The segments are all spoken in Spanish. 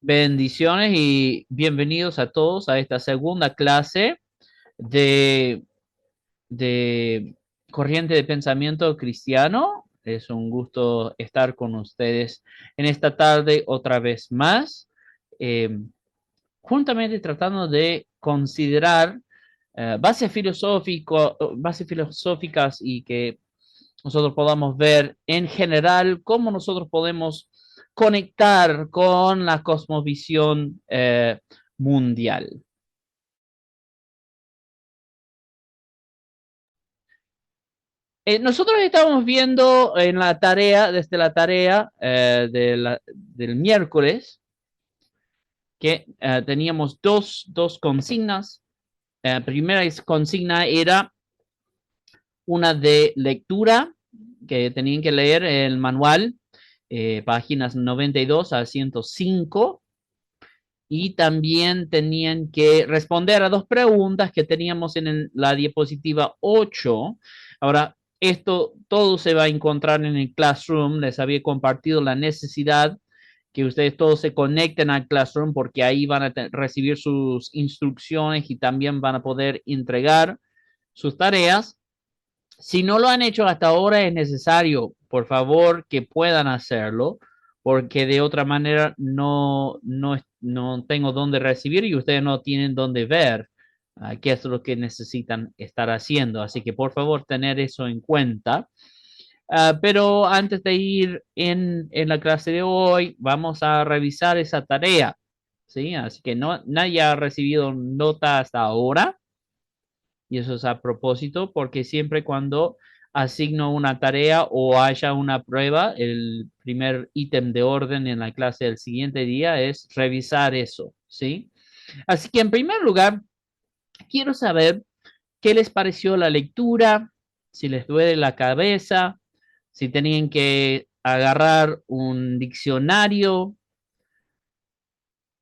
Bendiciones y bienvenidos a todos a esta segunda clase de, de Corriente de Pensamiento Cristiano. Es un gusto estar con ustedes en esta tarde otra vez más, eh, juntamente tratando de considerar bases filosóficas y que nosotros podamos ver en general cómo nosotros podemos conectar con la cosmovisión mundial. Nosotros estamos viendo en la tarea, desde la tarea del miércoles, que teníamos dos consignas. Primera consigna era una de lectura, que tenían que leer el manual, páginas 92 a 105, y también tenían que responder a dos preguntas que teníamos en la diapositiva 8. Ahora, esto todo se va a encontrar en el Classroom. Les había compartido la necesidad que ustedes todos se conecten al Classroom porque ahí van a recibir sus instrucciones y también van a poder entregar sus tareas. Si no lo han hecho hasta ahora, es necesario, por favor, que puedan hacerlo, porque de otra manera no tengo dónde recibir y ustedes no tienen dónde ver qué es lo que necesitan estar haciendo. Así que por favor, tener eso en cuenta. Pero antes de ir en la clase de hoy, vamos a revisar esa tarea. ¿Sí? Así que nadie ha recibido nota hasta ahora. Y eso es a propósito porque siempre cuando asigno una tarea o haya una prueba, el primer ítem de orden en la clase del siguiente día es revisar eso, ¿sí? Así que en primer lugar, quiero saber qué les pareció la lectura, si les duele la cabeza, si tenían que agarrar un diccionario,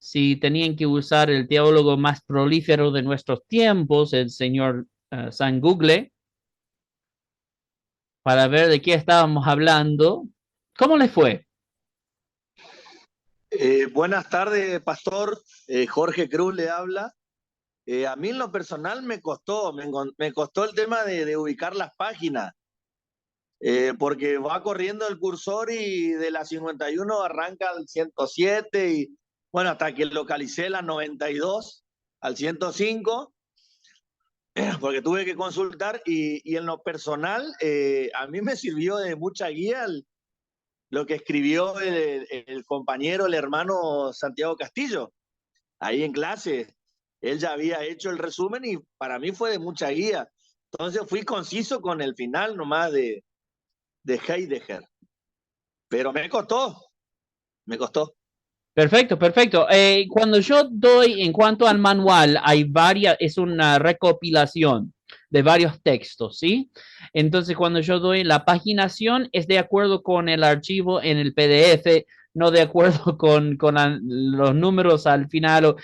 si tenían que usar el teólogo más prolífero de nuestros tiempos, el señor San Google, para ver de qué estábamos hablando. ¿Cómo les fue? Buenas tardes, pastor. Jorge Cruz le habla. A mí en lo personal me costó el tema de ubicar las páginas, porque va corriendo el cursor y de la 51 arranca al 107 y bueno, hasta que localicé la 92 al 105, porque tuve que consultar y en lo personal a mí me sirvió de mucha guía lo que escribió el compañero, el hermano Santiago Castillo ahí en clase. Él ya había hecho el resumen y para mí fue de mucha guía. Entonces fui conciso con el final nomás de Heidegger. Pero me costó, me costó. Perfecto, perfecto. Cuando yo doy, en cuanto al manual, hay varias, es una recopilación de varios textos, ¿sí? Entonces, cuando yo doy la paginación, es de acuerdo con el archivo en el PDF, no de acuerdo con los números al final,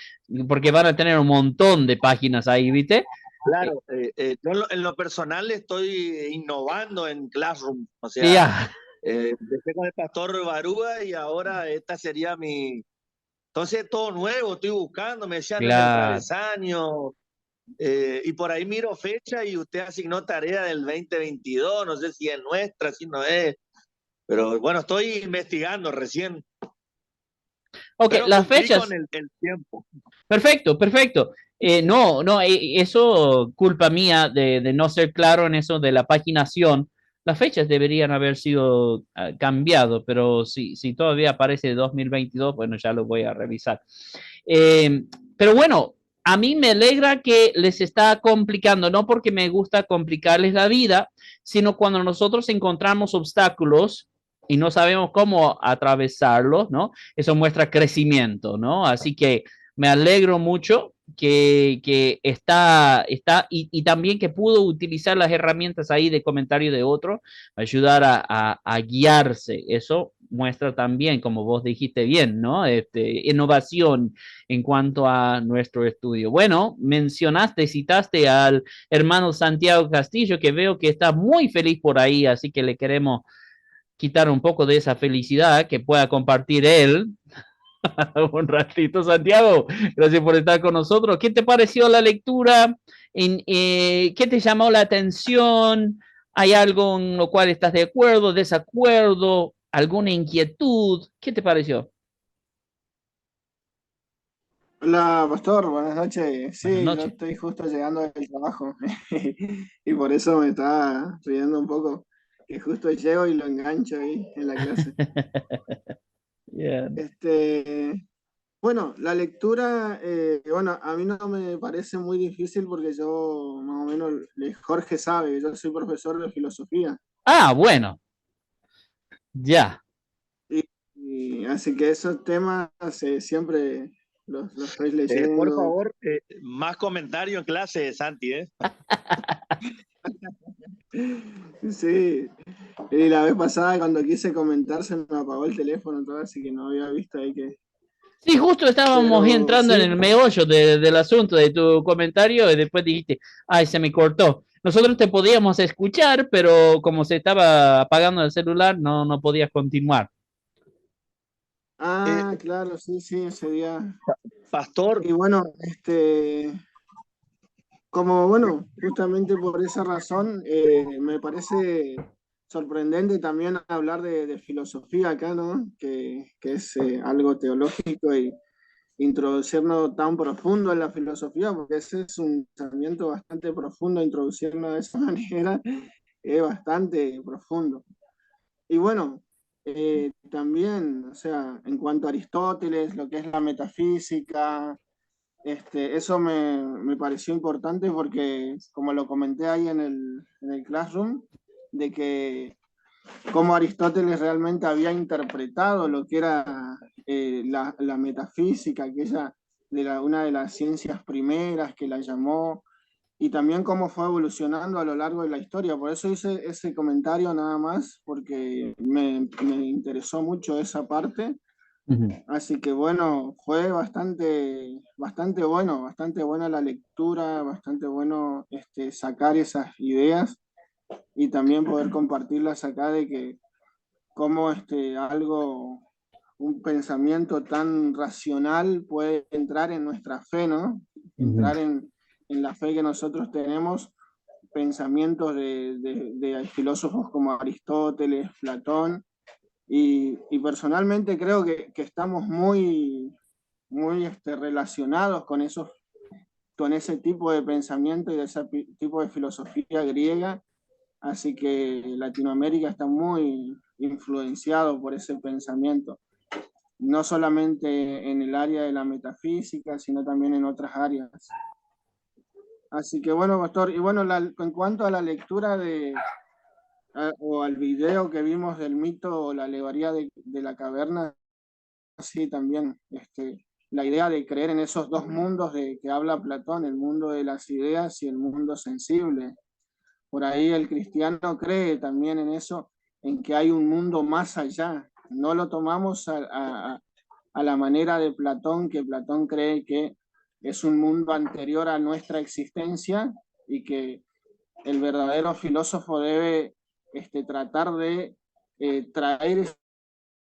porque van a tener un montón de páginas ahí, ¿viste? Claro, yo en lo personal estoy innovando en Classroom. O sea, Ya, empecé con el pastor Barúa y ahora esta sería mi... Entonces todo nuevo, estoy buscando, me decían en el claro. travesaño, y por ahí miro fecha y usted asignó tarea del 2022, no sé si es nuestra, si no es, pero bueno, estoy investigando recién, Ok, pero las cumplí con fechas. el tiempo. Perfecto, perfecto. No, eso culpa mía de no ser claro en eso de la paginación. Las fechas deberían haber sido cambiado, pero si todavía aparece 2022, bueno, ya lo voy a revisar. Eh, pero bueno, a mí me alegra que les está complicando, no porque me gusta complicarles la vida, sino cuando nosotros encontramos obstáculos y no sabemos cómo atravesarlos, ¿no? Eso muestra crecimiento, ¿no? Así que me alegro mucho que está y también que pudo utilizar las herramientas ahí de comentario de otro, ayudar a guiarse. Eso muestra también, como vos dijiste bien, ¿no? Innovación en cuanto a nuestro estudio. Bueno, mencionaste, citaste al hermano Santiago Castillo, que veo que está muy feliz por ahí, así que le queremos quitar un poco de esa felicidad que pueda compartir él. Un ratito, Santiago. Gracias por estar con nosotros. ¿Qué te pareció la lectura? ¿Qué te llamó la atención? ¿Hay algo en lo cual estás de acuerdo, desacuerdo? ¿Alguna inquietud? ¿Qué te pareció? Hola, Pastor, buenas noches. Buenas Sí, yo noches. estoy justo llegando del trabajo y por eso me estaba riendo un poco, que justo llego y lo engancho ahí en la clase. Yeah. Este, bueno, la lectura, bueno, a mí no me parece muy difícil porque yo más o menos, Jorge sabe, yo soy profesor de filosofía Ah, bueno, ya. y, y así que esos temas siempre los estoy Por leyendo. favor, más comentario en clase, Santi, ¿eh? Sí, y la vez pasada cuando quise comentar se me apagó el teléfono, todo, así que no había visto ahí que... Sí, justo estábamos Pero entrando en sí, el meollo del asunto de tu comentario y después dijiste, ay, se me cortó. Nosotros te podíamos escuchar, pero como se estaba apagando el celular, no podías continuar. Eh, claro, sí, sí, ese día. Pastor, Y bueno, como bueno, justamente por esa razón, me parece sorprendente también hablar de filosofía acá, ¿no? Que es algo teológico y introducirnos tan profundo en la filosofía, porque ese es un pensamiento bastante profundo, introducirnos de esa manera es bastante profundo. Y bueno, también, o sea, en cuanto a Aristóteles, lo que es la metafísica, eso me pareció importante porque, como lo comenté ahí en el Classroom, de que cómo Aristóteles realmente había interpretado lo que era la metafísica, aquella una de las ciencias primeras que la llamó, y también cómo fue evolucionando a lo largo de la historia. Por eso hice ese comentario nada más, porque me interesó mucho esa parte. Ujú. Así que bueno, fue bastante buena la lectura, bastante bueno sacar esas ideas y también poder compartirlas acá de que cómo un pensamiento tan racional puede entrar en nuestra fe, ¿no? Ujú. Entrar en la fe que nosotros tenemos, pensamientos de filósofos como Aristóteles, Platón, y personalmente creo que estamos muy relacionados con con ese tipo de pensamiento y de ese tipo de filosofía griega. Así que Latinoamérica está muy influenciado por ese pensamiento, no solamente en el área de la metafísica, sino también en otras áreas. Así que bueno, Pastor, y bueno, en cuanto a la lectura o al video que vimos del mito o la alegoría de la caverna, sí, también la idea de creer en esos dos mundos de que habla Platón, el mundo de las ideas y el mundo sensible. Por ahí el cristiano cree también en eso, en que hay un mundo más allá. No lo tomamos a la manera de Platón, que Platón cree que es un mundo anterior a nuestra existencia y que el verdadero filósofo debe tratar de traer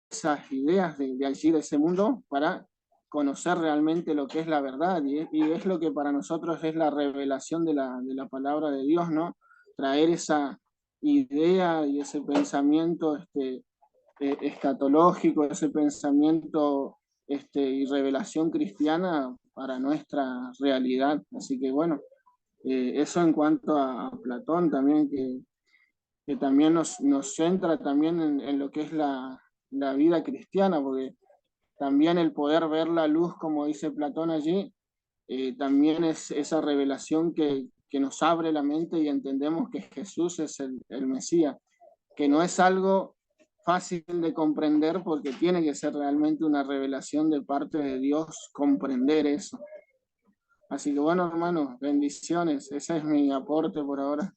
esas ideas de allí, de ese mundo, para conocer realmente lo que es la verdad, y es lo que para nosotros es la revelación de la palabra de Dios, ¿no? Traer esa idea y ese pensamiento escatológico, ese pensamiento y revelación cristiana para nuestra realidad. Así que bueno, eso en cuanto a Platón también, que también nos centra también en lo que es la vida cristiana, porque también el poder ver la luz, como dice Platón allí, también es esa revelación que nos abre la mente y entendemos que Jesús es el Mesías, que no es algo fácil de comprender porque tiene que ser realmente una revelación de parte de Dios comprender eso. Así que bueno, hermanos, bendiciones. Ese es mi aporte por ahora.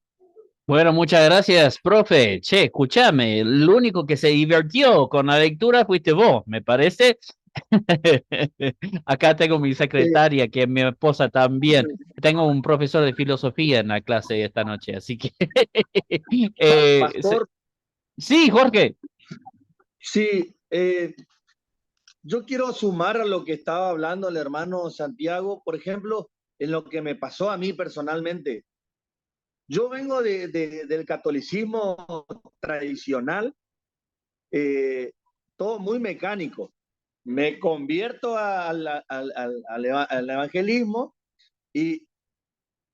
Bueno, muchas gracias, profe. Che, escúchame, el único que se divirtió con la lectura fuiste vos, me parece. Acá tengo mi secretaria, que es mi esposa también. Tengo un profesor de filosofía en la clase esta noche, así que... Pastor, sí, Jorge. sí, yo quiero sumar a lo que estaba hablando el hermano Santiago, por ejemplo, en lo que me pasó a mí personalmente. Yo vengo del catolicismo tradicional, eh, todo muy mecánico. Me convierto al evangelismo y,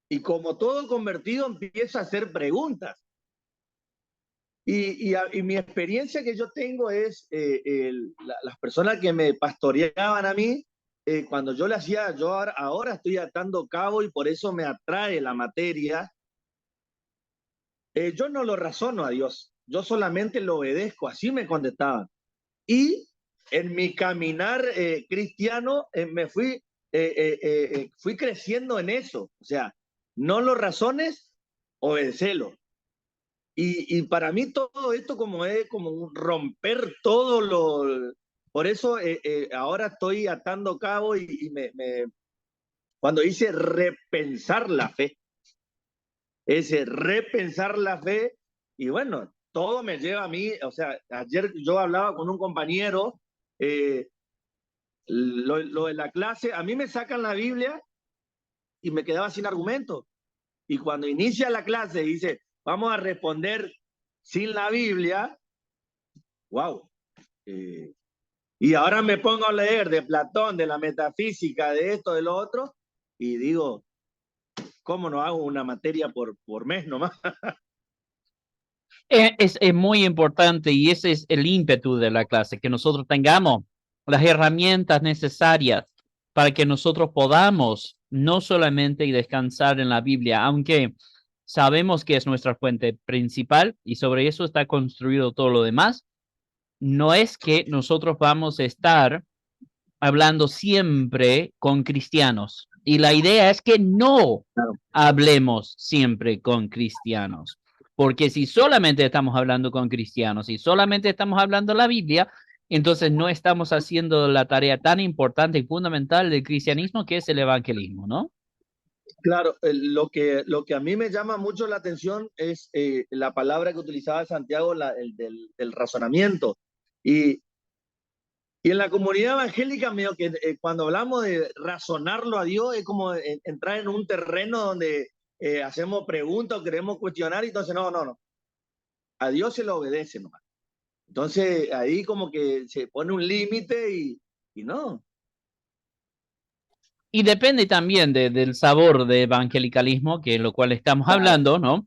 y como todo convertido empiezo a hacer preguntas. Y mi experiencia que yo tengo es las personas que me pastoreaban a mí, cuando yo le hacía, yo ahora estoy atando cabo y por eso me atrae la materia. Yo no lo razono a Dios, yo solamente lo obedezco, así me contestaban. Y en mi caminar cristiano fui creciendo en eso, o sea, no lo razones, obedecelo. Y para mí todo esto como es como un romper todo lo... Por eso ahora estoy atando cabo cuando dice repensar la fe, ese repensar la fe, y bueno, todo me lleva a mí, o sea, ayer yo hablaba con un compañero, eh, lo de la clase, a mí me sacan la Biblia y me quedaba sin argumento. Y cuando inicia la clase y dice, vamos a responder sin la Biblia, wow. Eh, y ahora me pongo a leer de Platón, de la metafísica, de esto, de lo otro, y digo, ¿cómo no hago una materia por mes nomás? Es muy importante y ese es el ímpetu de la clase, que nosotros tengamos las herramientas necesarias para que nosotros podamos no solamente descansar en la Biblia, aunque sabemos que es nuestra fuente principal y sobre eso está construido todo lo demás, no es que nosotros vamos a estar hablando siempre con cristianos. Y la idea es que no Claro. hablemos siempre con cristianos. Porque si solamente estamos hablando con cristianos y solamente estamos hablando la Biblia, entonces no estamos haciendo la tarea tan importante y fundamental del cristianismo que es el evangelismo, ¿no? Claro, lo que a mí me llama mucho la atención es la palabra que utilizaba Santiago, el del razonamiento. Y, y en la comunidad evangélica, medio que cuando hablamos de razonarlo a Dios, es como entrar en un terreno donde hacemos preguntas o queremos cuestionar, y entonces no. A Dios se lo obedece nomás. Entonces ahí como que se pone un límite y no. Y depende también del sabor de evangelicalismo, que es lo cual estamos Claro. hablando, ¿no?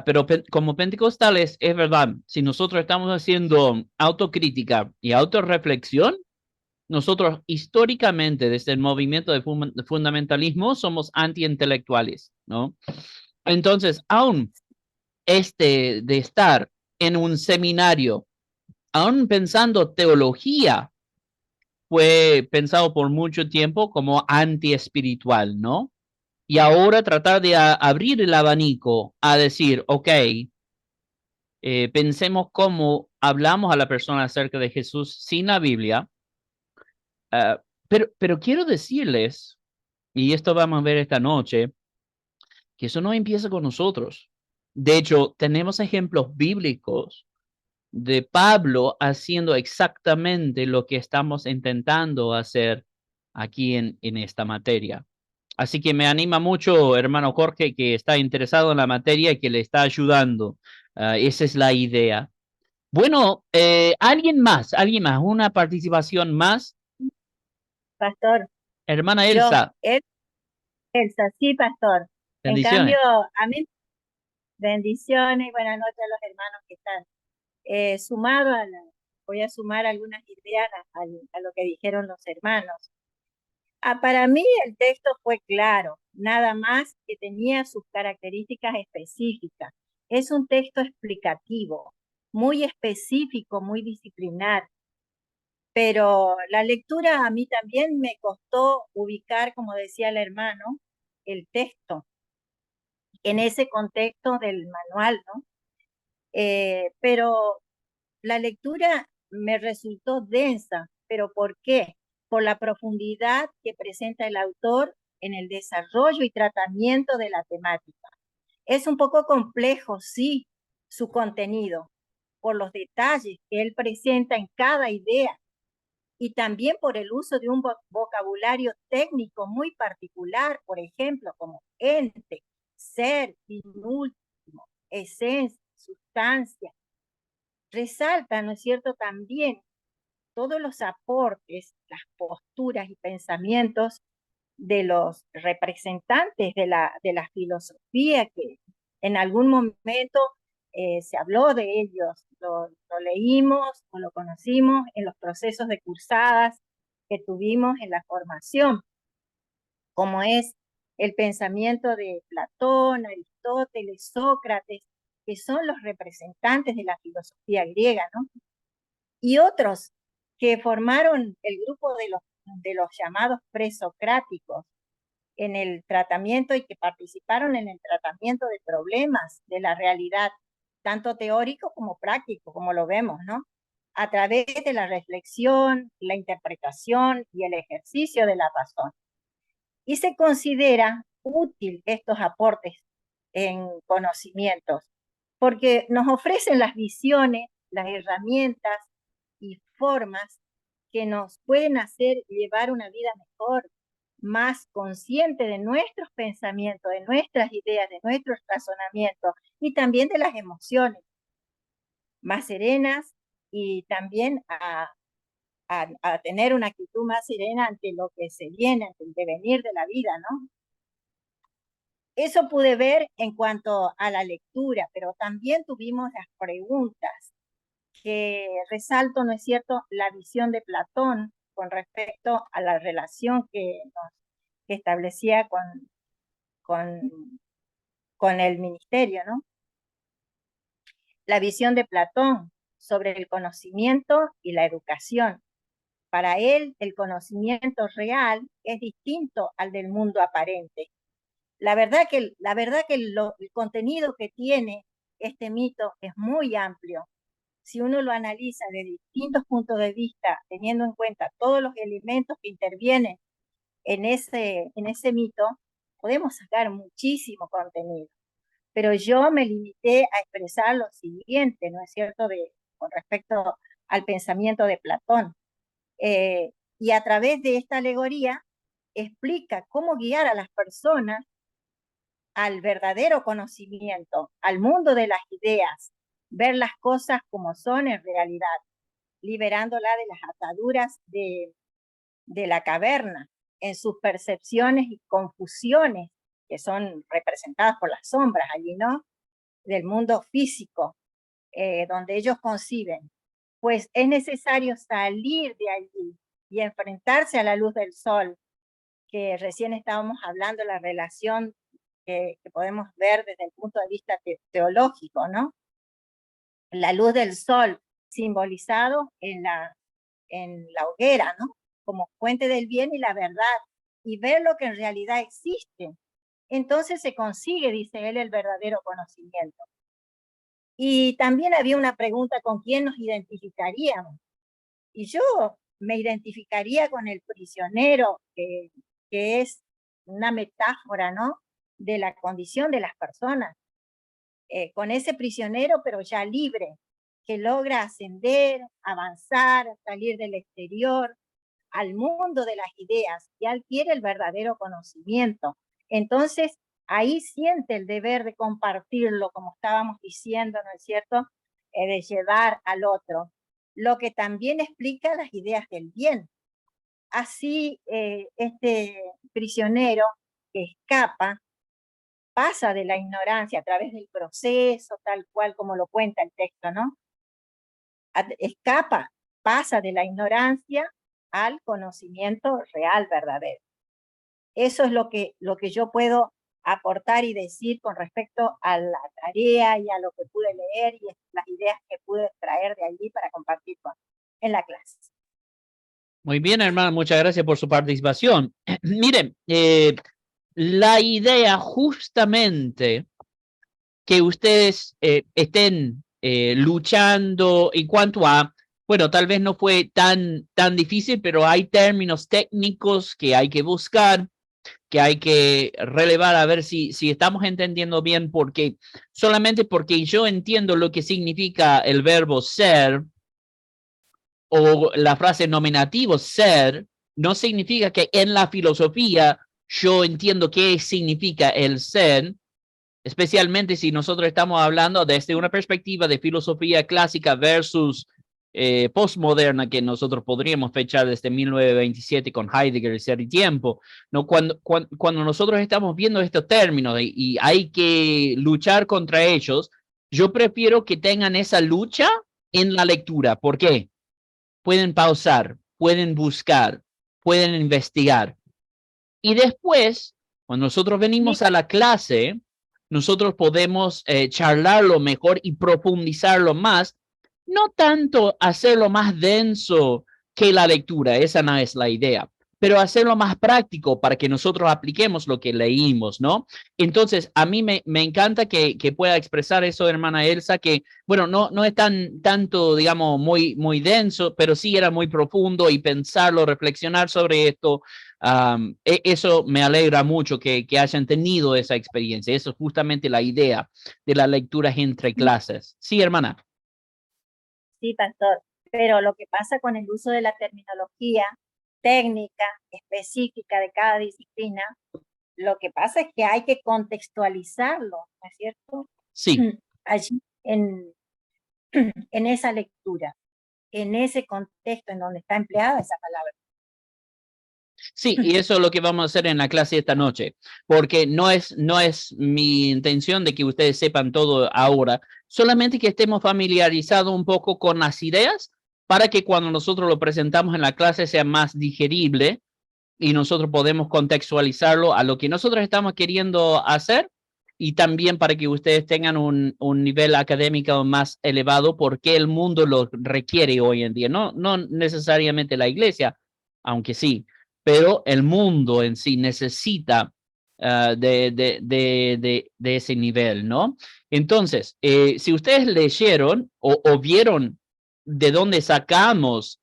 Pero como pentecostales, es verdad, si nosotros estamos haciendo autocrítica y autorreflexión, nosotros históricamente desde el movimiento de fundamentalismo somos antiintelectuales, ¿no? Entonces, aún de estar en un seminario, aún pensando teología, fue pensado por mucho tiempo como antiespiritual, ¿no? Y ahora tratar de abrir el abanico a decir, ok, pensemos cómo hablamos a la persona acerca de Jesús sin la Biblia. Pero quiero decirles, y esto vamos a ver esta noche, que eso no empieza con nosotros. De hecho, tenemos ejemplos bíblicos de Pablo haciendo exactamente lo que estamos intentando hacer aquí en esta materia. Así que me anima mucho, hermano Jorge, que está interesado en la materia y que le está ayudando. Esa es la idea. Bueno, alguien más, una participación más. Pastor, Hermana yo, Elsa, Elsa, sí, pastor. En bendiciones. cambio, a mí, bendiciones y buenas noches a los hermanos que están. Sumado voy a sumar algunas ideas a lo que dijeron los hermanos. Para mí el texto fue claro, nada más que tenía sus características específicas. Es un texto explicativo, muy específico, muy disciplinar. Pero la lectura a mí también me costó ubicar, como decía el hermano, el texto en ese contexto del manual, ¿no? Pero la lectura me resultó densa. ¿Pero por qué? Por la profundidad que presenta el autor en el desarrollo y tratamiento de la temática. Es un poco complejo, sí, su contenido, por los detalles que él presenta en cada idea, y también por el uso de un vocabulario técnico muy particular, por ejemplo, como ente, ser, fin último, esencia, sustancia. Resalta, ¿no es cierto?, también todos los aportes, las posturas y pensamientos de los representantes de la filosofía, que en algún momento se habló de ellos, lo leímos o lo conocimos en los procesos de cursadas que tuvimos en la formación, como es el pensamiento de Platón, Aristóteles, Sócrates, que son los representantes de la filosofía griega, ¿no? Y otros que formaron el grupo de los llamados presocráticos en el tratamiento y que participaron en el tratamiento de problemas de la realidad, tanto teórico como práctico, como lo vemos, ¿no? A través de la reflexión, la interpretación y el ejercicio de la razón. Y se considera útil estos aportes en conocimientos, porque nos ofrecen las visiones, las herramientas y formas que nos pueden hacer llevar una vida mejor, más consciente de nuestros pensamientos, de nuestras ideas, de nuestros razonamientos y también de las emociones, más serenas y también a tener una actitud más serena ante lo que se viene, ante el devenir de la vida, ¿no? Eso pude ver en cuanto a la lectura, pero también tuvimos las preguntas que resalto, ¿no es cierto?, la visión de Platón con respecto a la relación que establecía con el ministerio, ¿no? La visión de Platón sobre el conocimiento y la educación. Para él, el conocimiento real es distinto al del mundo aparente. La verdad que el contenido que tiene este mito es muy amplio. Si uno lo analiza de distintos puntos de vista, teniendo en cuenta todos los elementos que intervienen en ese mito, podemos sacar muchísimo contenido. Pero yo me limité a expresar lo siguiente, ¿no es cierto?, con respecto al pensamiento de Platón. Y a través de esta alegoría explica cómo guiar a las personas al verdadero conocimiento, al mundo de las ideas, ver las cosas como son en realidad, liberándola de las ataduras de la caverna, en sus percepciones y confusiones, que son representadas por las sombras allí, ¿no?, del mundo físico, donde ellos conciben. Pues es necesario salir de allí y enfrentarse a la luz del sol, que recién estábamos hablando de la relación que podemos ver desde el punto de vista teológico, ¿no? La luz del sol simbolizado en la hoguera, ¿no?, como fuente del bien y la verdad, y ver lo que en realidad existe. Entonces se consigue, dice él, el verdadero conocimiento. Y también había una pregunta: ¿con quién nos identificaríamos? Y yo me identificaría con el prisionero, que es una metáfora, ¿no?, de la condición de las personas. Con ese prisionero, pero ya libre, que logra ascender, avanzar, salir del exterior al mundo de las ideas y adquiere el verdadero conocimiento. Entonces, ahí siente el deber de compartirlo, como estábamos diciendo, ¿no es cierto?, de llevar al otro, lo que también explica las ideas del bien. Así, este prisionero que escapa pasa de la ignorancia a través del proceso, tal cual como lo cuenta el texto, ¿no? Escapa, pasa de la ignorancia al conocimiento real, verdadero. Eso es lo que yo puedo aportar y decir con respecto a la tarea y a lo que pude leer y las ideas que pude traer de allí para compartir en la clase. Muy bien, hermano, muchas gracias por su participación. Miren, la idea justamente que ustedes estén luchando en cuanto a, bueno, tal vez no fue tan difícil, pero hay términos técnicos que hay que buscar, que hay que relevar a ver si estamos entendiendo bien, porque solamente porque yo entiendo lo que significa el verbo ser, o la frase nominativo ser no significa que en la filosofía yo entiendo qué significa el ser, especialmente si nosotros estamos hablando desde una perspectiva de filosofía clásica versus postmoderna, que nosotros podríamos fechar desde 1927 con Heidegger, Ser y Tiempo, ¿no? Cuando nosotros estamos viendo estos términos y hay que luchar contra ellos, yo prefiero que tengan esa lucha en la lectura. ¿Por qué? Pueden pausar, pueden buscar, pueden investigar. Y después, cuando nosotros venimos a la clase, nosotros podemos charlarlo mejor y profundizarlo más, no tanto hacerlo más denso que la lectura, esa no es la idea, pero hacerlo más práctico para que nosotros apliquemos lo que leímos, ¿no? Entonces, a mí me encanta que pueda expresar eso, hermana Elsa, que, bueno, no es tanto, digamos, muy denso, pero sí era muy profundo y pensarlo, reflexionar sobre esto. Eso me alegra mucho que hayan tenido esa experiencia. Eso es justamente la idea de las lecturas entre clases. Sí, hermana. Sí, pastor, pero lo que pasa con el uso de la terminología técnica específica de cada disciplina, lo que pasa es que hay que contextualizarlo, ¿no es cierto? Sí. Allí en esa lectura, en ese contexto en donde está empleada esa palabra. Sí, y eso es lo que vamos a hacer en la clase esta noche, porque no es mi intención de que ustedes sepan todo ahora, solamente que estemos familiarizados un poco con las ideas para que cuando nosotros lo presentamos en la clase sea más digerible y nosotros podemos contextualizarlo a lo que nosotros estamos queriendo hacer y también para que ustedes tengan un nivel académico más elevado porque el mundo lo requiere hoy en día, no necesariamente la iglesia, aunque sí, pero el mundo en sí necesita de ese nivel, ¿no? Entonces, si ustedes leyeron o vieron de dónde sacamos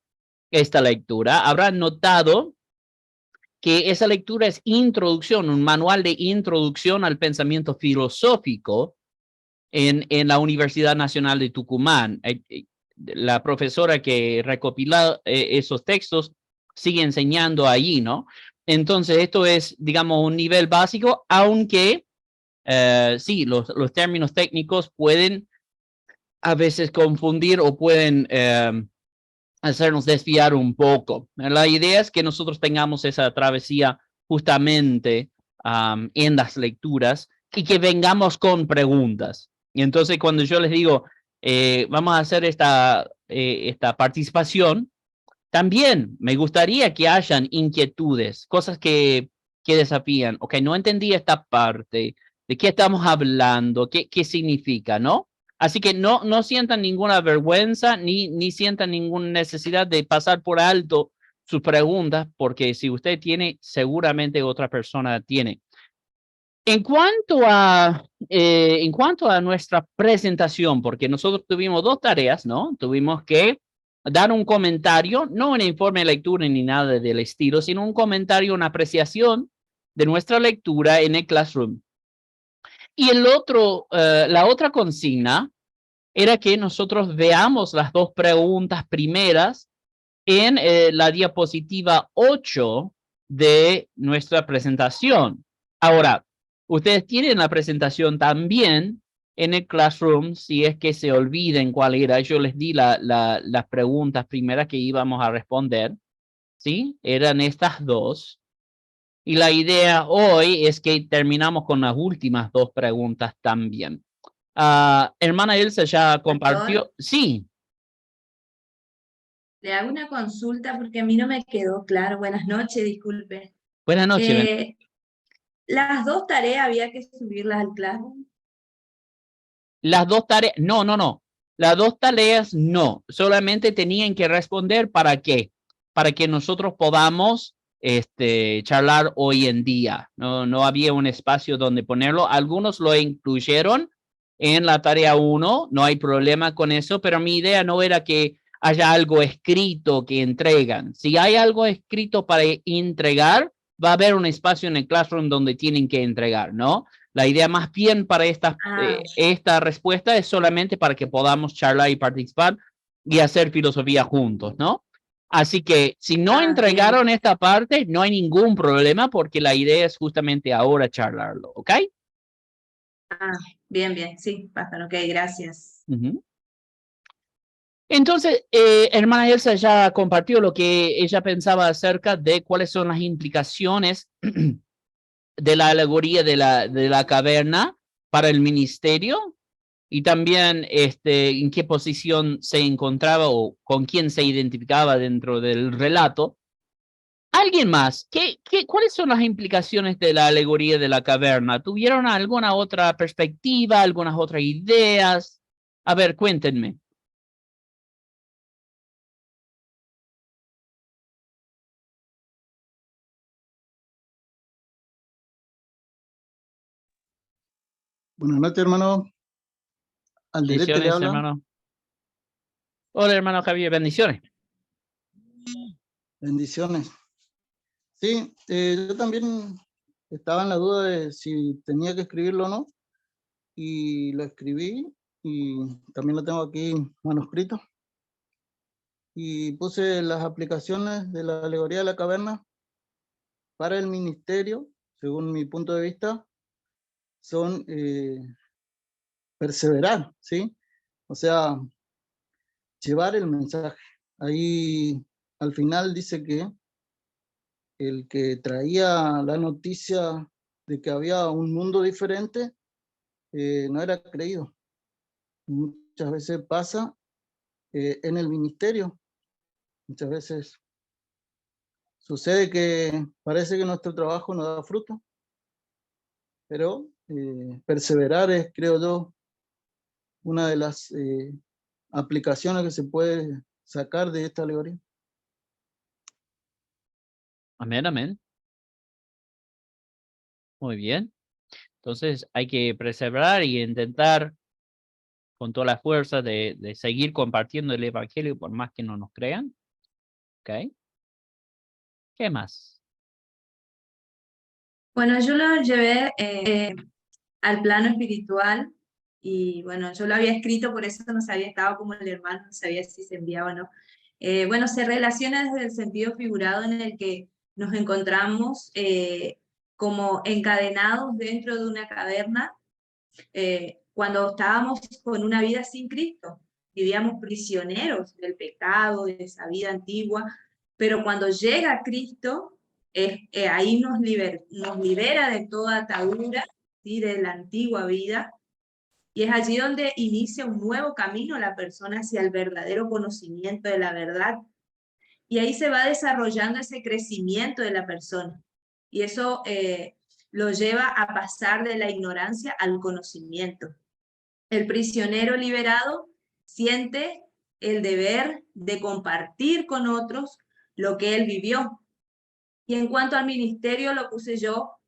esta lectura, habrán notado que esa lectura es introducción, un manual de introducción al pensamiento filosófico en la Universidad Nacional de Tucumán. La profesora que recopila esos textos sigue enseñando allí, ¿no? Entonces, esto es, digamos, un nivel básico, aunque sí, los términos técnicos pueden a veces confundir o pueden hacernos desviar un poco. La idea es que nosotros tengamos esa travesía justamente en las lecturas y que vengamos con preguntas. Y entonces cuando yo les digo, vamos a hacer esta participación, también me gustaría que hayan inquietudes, cosas que desafían. Ok, no entendí esta parte. ¿De qué estamos hablando? ¿Qué significa, no? Así que no sientan ninguna vergüenza ni sientan ninguna necesidad de pasar por alto sus preguntas, porque si usted tiene, seguramente otra persona tiene. En cuanto a nuestra presentación, porque nosotros tuvimos dos tareas, ¿no? Tuvimos que dar un comentario, no un informe de lectura ni nada del estilo, sino un comentario, una apreciación de nuestra lectura en el Classroom. Y la otra consigna era que nosotros veamos las dos preguntas primeras en la diapositiva 8 de nuestra presentación. Ahora, ustedes tienen la presentación también en el Classroom, si es que se olviden cuál era. Yo les di las preguntas primeras que íbamos a responder, ¿sí? Eran estas dos. Y la idea hoy es que terminamos con las últimas dos preguntas también. Hermana Elsa ya compartió. Pastor, Sí, le hago una consulta porque a mí no me quedó claro. Buenas noches, disculpe. buenas noches. Las dos tareas había que subirlas al Classroom. Las dos tareas, no. Las dos tareas no, solamente tenían que responder para qué, para que nosotros podamos charlar hoy en día. No había un espacio donde ponerlo. Algunos lo incluyeron en la tarea 1, no hay problema con eso, pero mi idea no era que haya algo escrito que entregan. Si hay algo escrito para entregar, va a haber un espacio en el Classroom donde tienen que entregar, ¿no? La idea más bien para esta respuesta es solamente para que podamos charlar y participar. y hacer filosofía juntos, ¿no? Así que si no Ah, entregaron esta parte, no hay ningún problema porque la idea es justamente ahora charlarlo, ¿ok? Bien, bien, sí, pastor, ok, gracias. Ujú. Entonces, hermana Elsa ya compartió lo que ella pensaba acerca de cuáles son las implicaciones de la alegoría de la caverna para el ministerio y también en qué posición se encontraba o con quién se identificaba dentro del relato. ¿Alguien más? ¿Cuáles son las implicaciones de la alegoría de la caverna? ¿Tuvieron alguna otra perspectiva, algunas otras ideas? A ver, cuéntenme. Buenas noches, hermano. Alderete le Bendiciones, habla. hermano. Hola, hermano Javier, bendiciones. Bendiciones. Sí, yo también estaba en la duda de si tenía que escribirlo o no, y lo escribí, y también lo tengo aquí manuscrito, y puse las aplicaciones de la alegoría de la caverna para el ministerio, según mi punto de vista, son perseverar, ¿sí? O sea, llevar el mensaje. Ahí al final dice que el que traía la noticia de que había un mundo diferente no era creído. Muchas veces pasa en el ministerio, muchas veces sucede que parece que nuestro trabajo no da fruto, pero perseverar es, creo yo, una de las aplicaciones que se puede sacar de esta alegoría. Amén, amén. Muy bien. Entonces hay que perseverar y intentar con toda la fuerza de seguir compartiendo el evangelio por más que no nos crean. ¿Ok? ¿Qué más? Bueno, yo lo llevé al plano espiritual y bueno, yo lo había escrito, por eso no sabía, estaba como el hermano, no sabía si se enviaba o no. Bueno, se relaciona desde el sentido figurado en el que nos encontramos como encadenados dentro de una caverna cuando estábamos con una vida sin Cristo. Vivíamos prisioneros del pecado, de esa vida antigua, pero cuando llega Cristo, ahí nos libera de toda atadura, ¿sí? De la antigua vida, y es allí donde inicia un nuevo camino la persona hacia el verdadero conocimiento de la verdad, y ahí se va desarrollando ese crecimiento de la persona, y eso lo lleva a pasar de la ignorancia al conocimiento. El prisionero liberado siente el deber de compartir con otros lo que él vivió. Y en cuanto al ministerio, lo puse yo,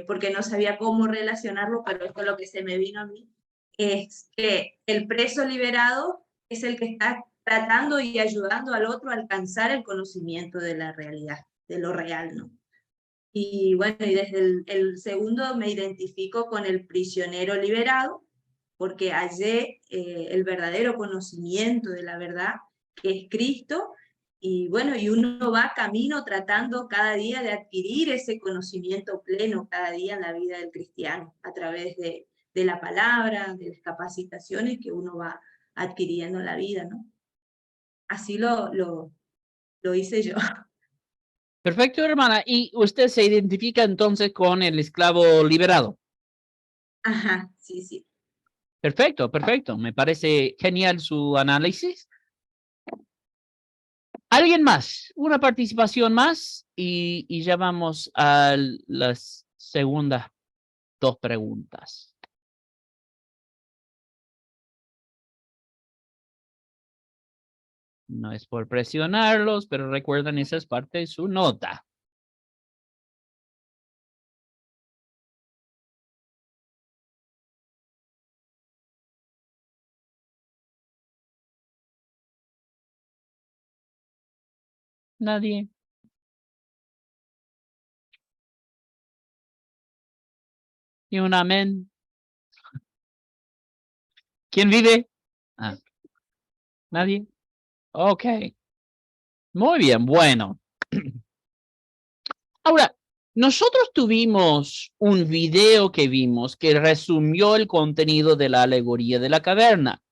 porque no sabía cómo relacionarlo, pero esto es lo que se me vino a mí, es que el preso liberado es el que está tratando y ayudando al otro a alcanzar el conocimiento de la realidad, de lo real, ¿no? Y bueno, y desde el segundo me identifico con el prisionero liberado, porque hallé el verdadero conocimiento de la verdad, que es Cristo, y bueno, y uno va camino tratando cada día de adquirir ese conocimiento pleno cada día en la vida del cristiano, a través de la palabra, de las capacitaciones que uno va adquiriendo en la vida, ¿no? Así lo hice yo. Perfecto, hermana. ¿Y usted se identifica entonces con el esclavo liberado? Ajá, sí, sí. Perfecto, perfecto. Me parece genial su análisis. ¿Alguien más? Una participación más y ya vamos a las segundas dos preguntas. No es por presionarlos, pero recuerden, esa es parte de su nota. Nadie. Y un amén. ¿Quién vive? Ah, nadie. Ok. Muy bien, bueno. Ahora, nosotros tuvimos un video que vimos que resumió el contenido de la alegoría de la caverna,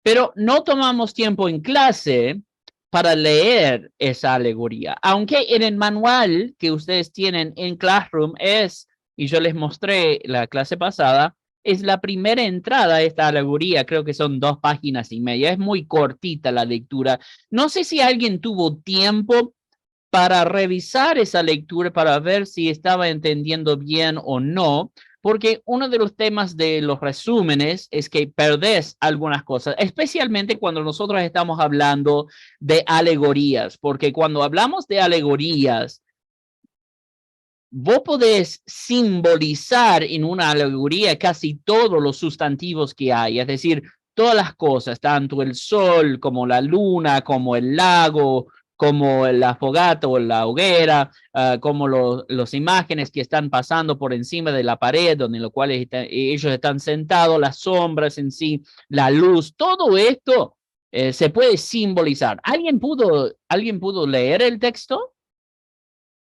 pero no tomamos tiempo en clase para leer esa alegoría, aunque en el manual que ustedes tienen en Classroom es, y yo les mostré la clase pasada, es la primera entrada a esta alegoría, creo que son 2 páginas y media, es muy cortita la lectura. No sé si alguien tuvo tiempo para revisar esa lectura para ver si estaba entendiendo bien o no, porque uno de los temas de los resúmenes es que perdés algunas cosas, especialmente cuando nosotros estamos hablando de alegorías, porque cuando hablamos de alegorías, vos podés simbolizar en una alegoría casi todos los sustantivos que hay, es decir, todas las cosas, tanto el sol como la luna, como el lago, como la fogata o la hoguera, como las imágenes que están pasando por encima de la pared, donde en lo cual ellos están sentados, las sombras en sí, la luz, todo esto se puede simbolizar. ¿Alguien pudo leer el texto?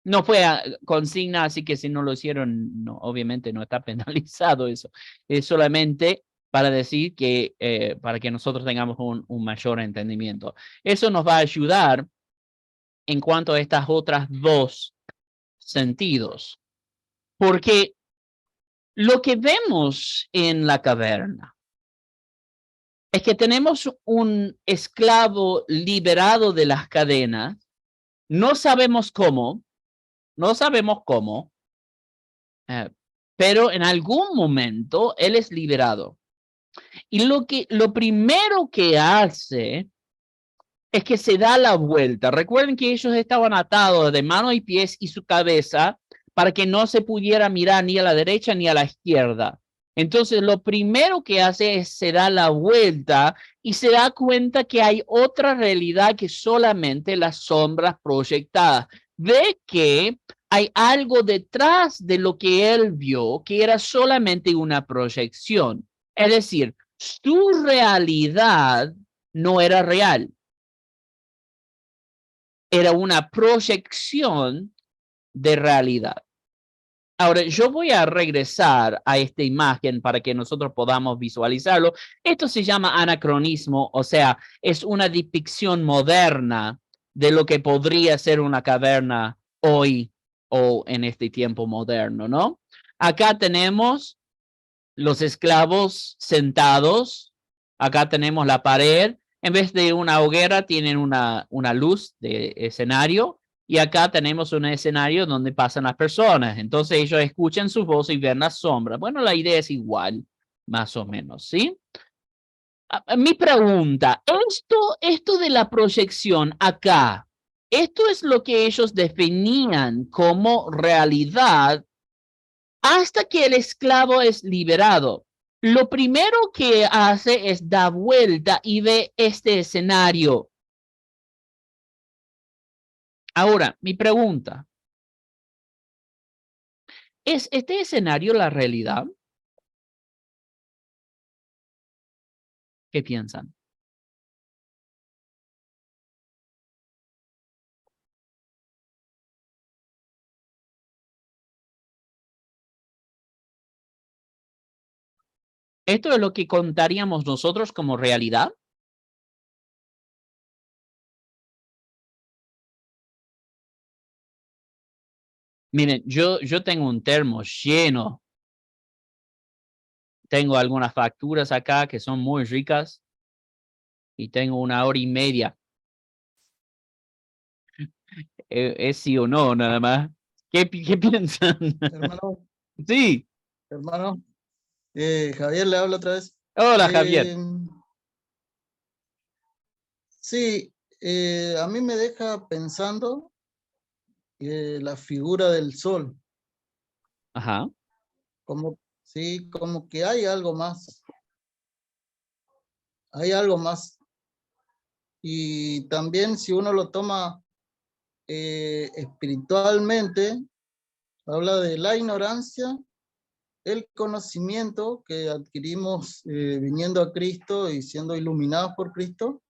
No fue consigna, así que si no lo hicieron, no, obviamente no está penalizado eso. Es solamente para decir que, para que nosotros tengamos un mayor entendimiento. Eso nos va a ayudar en cuanto a estas otras 2 sentidos. Porque lo que vemos en la caverna es que tenemos un esclavo liberado de las cadenas. No sabemos cómo, pero en algún momento él es liberado. Y lo primero que hace es que se da la vuelta. Recuerden que ellos estaban atados de manos y pies y su cabeza para que no se pudiera mirar ni a la derecha ni a la izquierda. Entonces, lo primero que hace es se da la vuelta y se da cuenta que hay otra realidad que solamente las sombras proyectadas. Ve que hay algo detrás de lo que él vio que era solamente una proyección. Es decir, su realidad no era real. Era una proyección de realidad. Ahora, yo voy a regresar a esta imagen para que nosotros podamos visualizarlo. Esto se llama anacronismo, o sea, es una depicción moderna de lo que podría ser una caverna hoy o en este tiempo moderno, ¿no? Acá tenemos los esclavos sentados. Acá tenemos la pared. En vez de una hoguera, tienen una luz de escenario. Y acá tenemos un escenario donde pasan las personas. Entonces ellos escuchan su voz y ven las sombras. Bueno, la idea es igual, más o menos, ¿sí? Mi pregunta, esto de la proyección acá, esto es lo que ellos definían como realidad hasta que el esclavo es liberado. Lo primero que hace es dar vuelta y ve este escenario. Ahora, mi pregunta, ¿es este escenario la realidad? ¿Qué piensan? ¿Esto es lo que contaríamos nosotros como realidad? Miren, yo tengo un termo lleno. Tengo algunas facturas acá que son muy ricas y tengo 1 hora y media. Es sí o no, nada más. ¿Qué piensan? Hermano, Sí. hermano, Javier le habla otra vez. Hola, Javier. Sí, a mí me deja pensando la figura del sol, Ajá. sí, como que hay algo más. Hay algo más. Y también si uno lo toma espiritualmente, habla de la ignorancia, el conocimiento que adquirimos viniendo a Cristo y siendo iluminados por Cristo,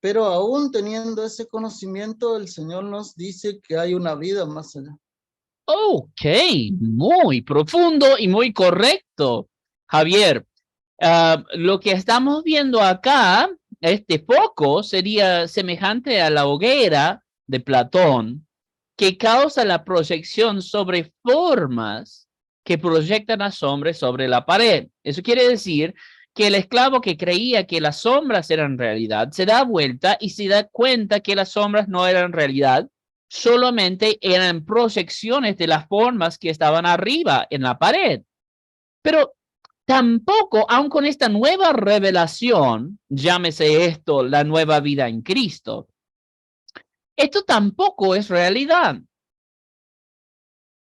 Pero aún teniendo ese conocimiento, el Señor nos dice que hay una vida más allá. Ok, muy profundo y muy correcto, Javier. Lo que estamos viendo acá, este foco sería semejante a la hoguera de Platón, que causa la proyección sobre formas que proyectan las sombras sobre la pared. Eso quiere decir que el esclavo que creía que las sombras eran realidad, se da vuelta y se da cuenta que las sombras no eran realidad, solamente eran proyecciones de las formas que estaban arriba en la pared. Pero tampoco, aun con esta nueva revelación, llámese esto la nueva vida en Cristo, esto tampoco es realidad.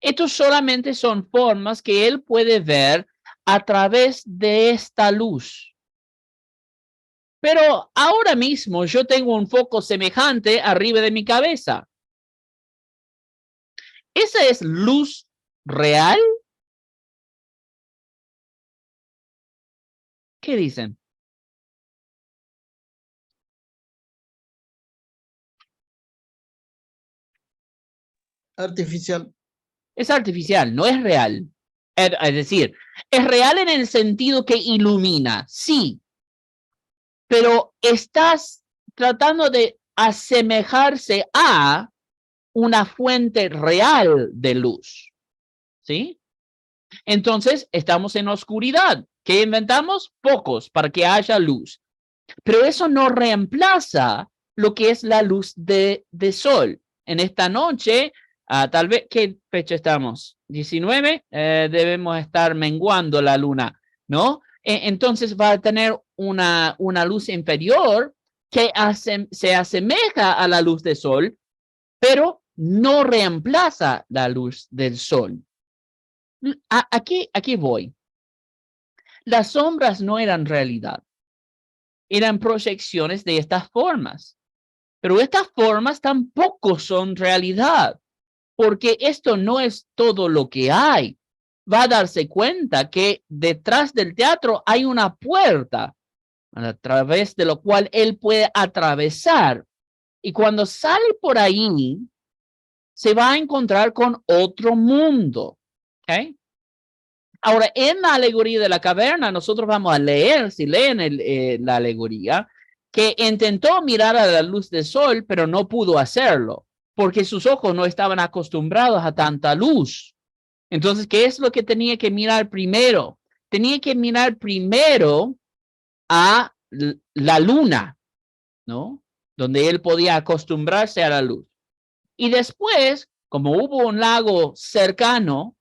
Estos solamente son formas que él puede ver a través de esta luz. Pero ahora mismo yo tengo un foco semejante arriba de mi cabeza. ¿Esa es luz real? ¿Qué dicen? Artificial. Es artificial, no es real. Es decir, es real en el sentido que ilumina, sí, pero estás tratando de asemejarse a una fuente real de luz, ¿sí? Entonces, estamos en oscuridad. ¿Qué inventamos? Focos para que haya luz. Pero eso no reemplaza lo que es la luz de sol. En esta noche, tal vez, ¿qué fecha estamos? 19, debemos estar menguando la luna, ¿no? Entonces va a tener una luz inferior que se asemeja a la luz del sol, pero no reemplaza la luz del sol. Aquí voy. Las sombras no eran realidad, eran proyecciones de estas formas. Pero estas formas tampoco son realidad, porque esto no es todo lo que hay. Va a darse cuenta que detrás del teatro hay una puerta a través de lo cual él puede atravesar. Y cuando sale por ahí, se va a encontrar con otro mundo. ¿Okay? Ahora, en la alegoría de la caverna, nosotros vamos a leer, si leen la alegoría, que intentó mirar a la luz del sol, pero no pudo hacerlo, porque sus ojos no estaban acostumbrados a tanta luz. Entonces, ¿qué es lo que tenía que mirar primero? Tenía que mirar primero a la luna, ¿no? Donde él podía acostumbrarse a la luz. Y después, como hubo un lago cercano,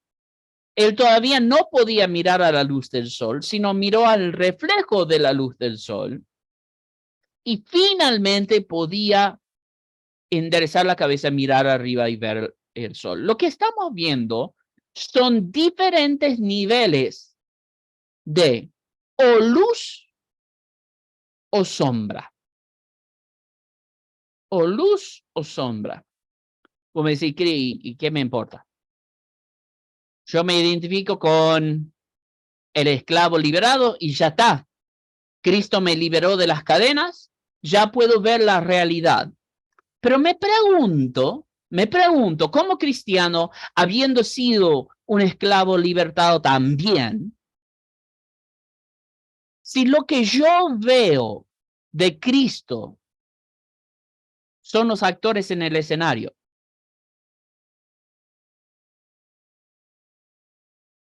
él todavía no podía mirar a la luz del sol, sino miró al reflejo de la luz del sol y finalmente podía enderezar la cabeza, mirar arriba y ver el sol. Lo que estamos viendo son diferentes niveles de o luz o sombra. O luz o sombra. Como decir, ¿y qué me importa? Yo me identifico con el esclavo liberado y ya está. Cristo me liberó de las cadenas, ya puedo ver la realidad. Pero me pregunto, como cristiano, habiendo sido un esclavo libertado también, si lo que yo veo de Cristo son los actores en el escenario,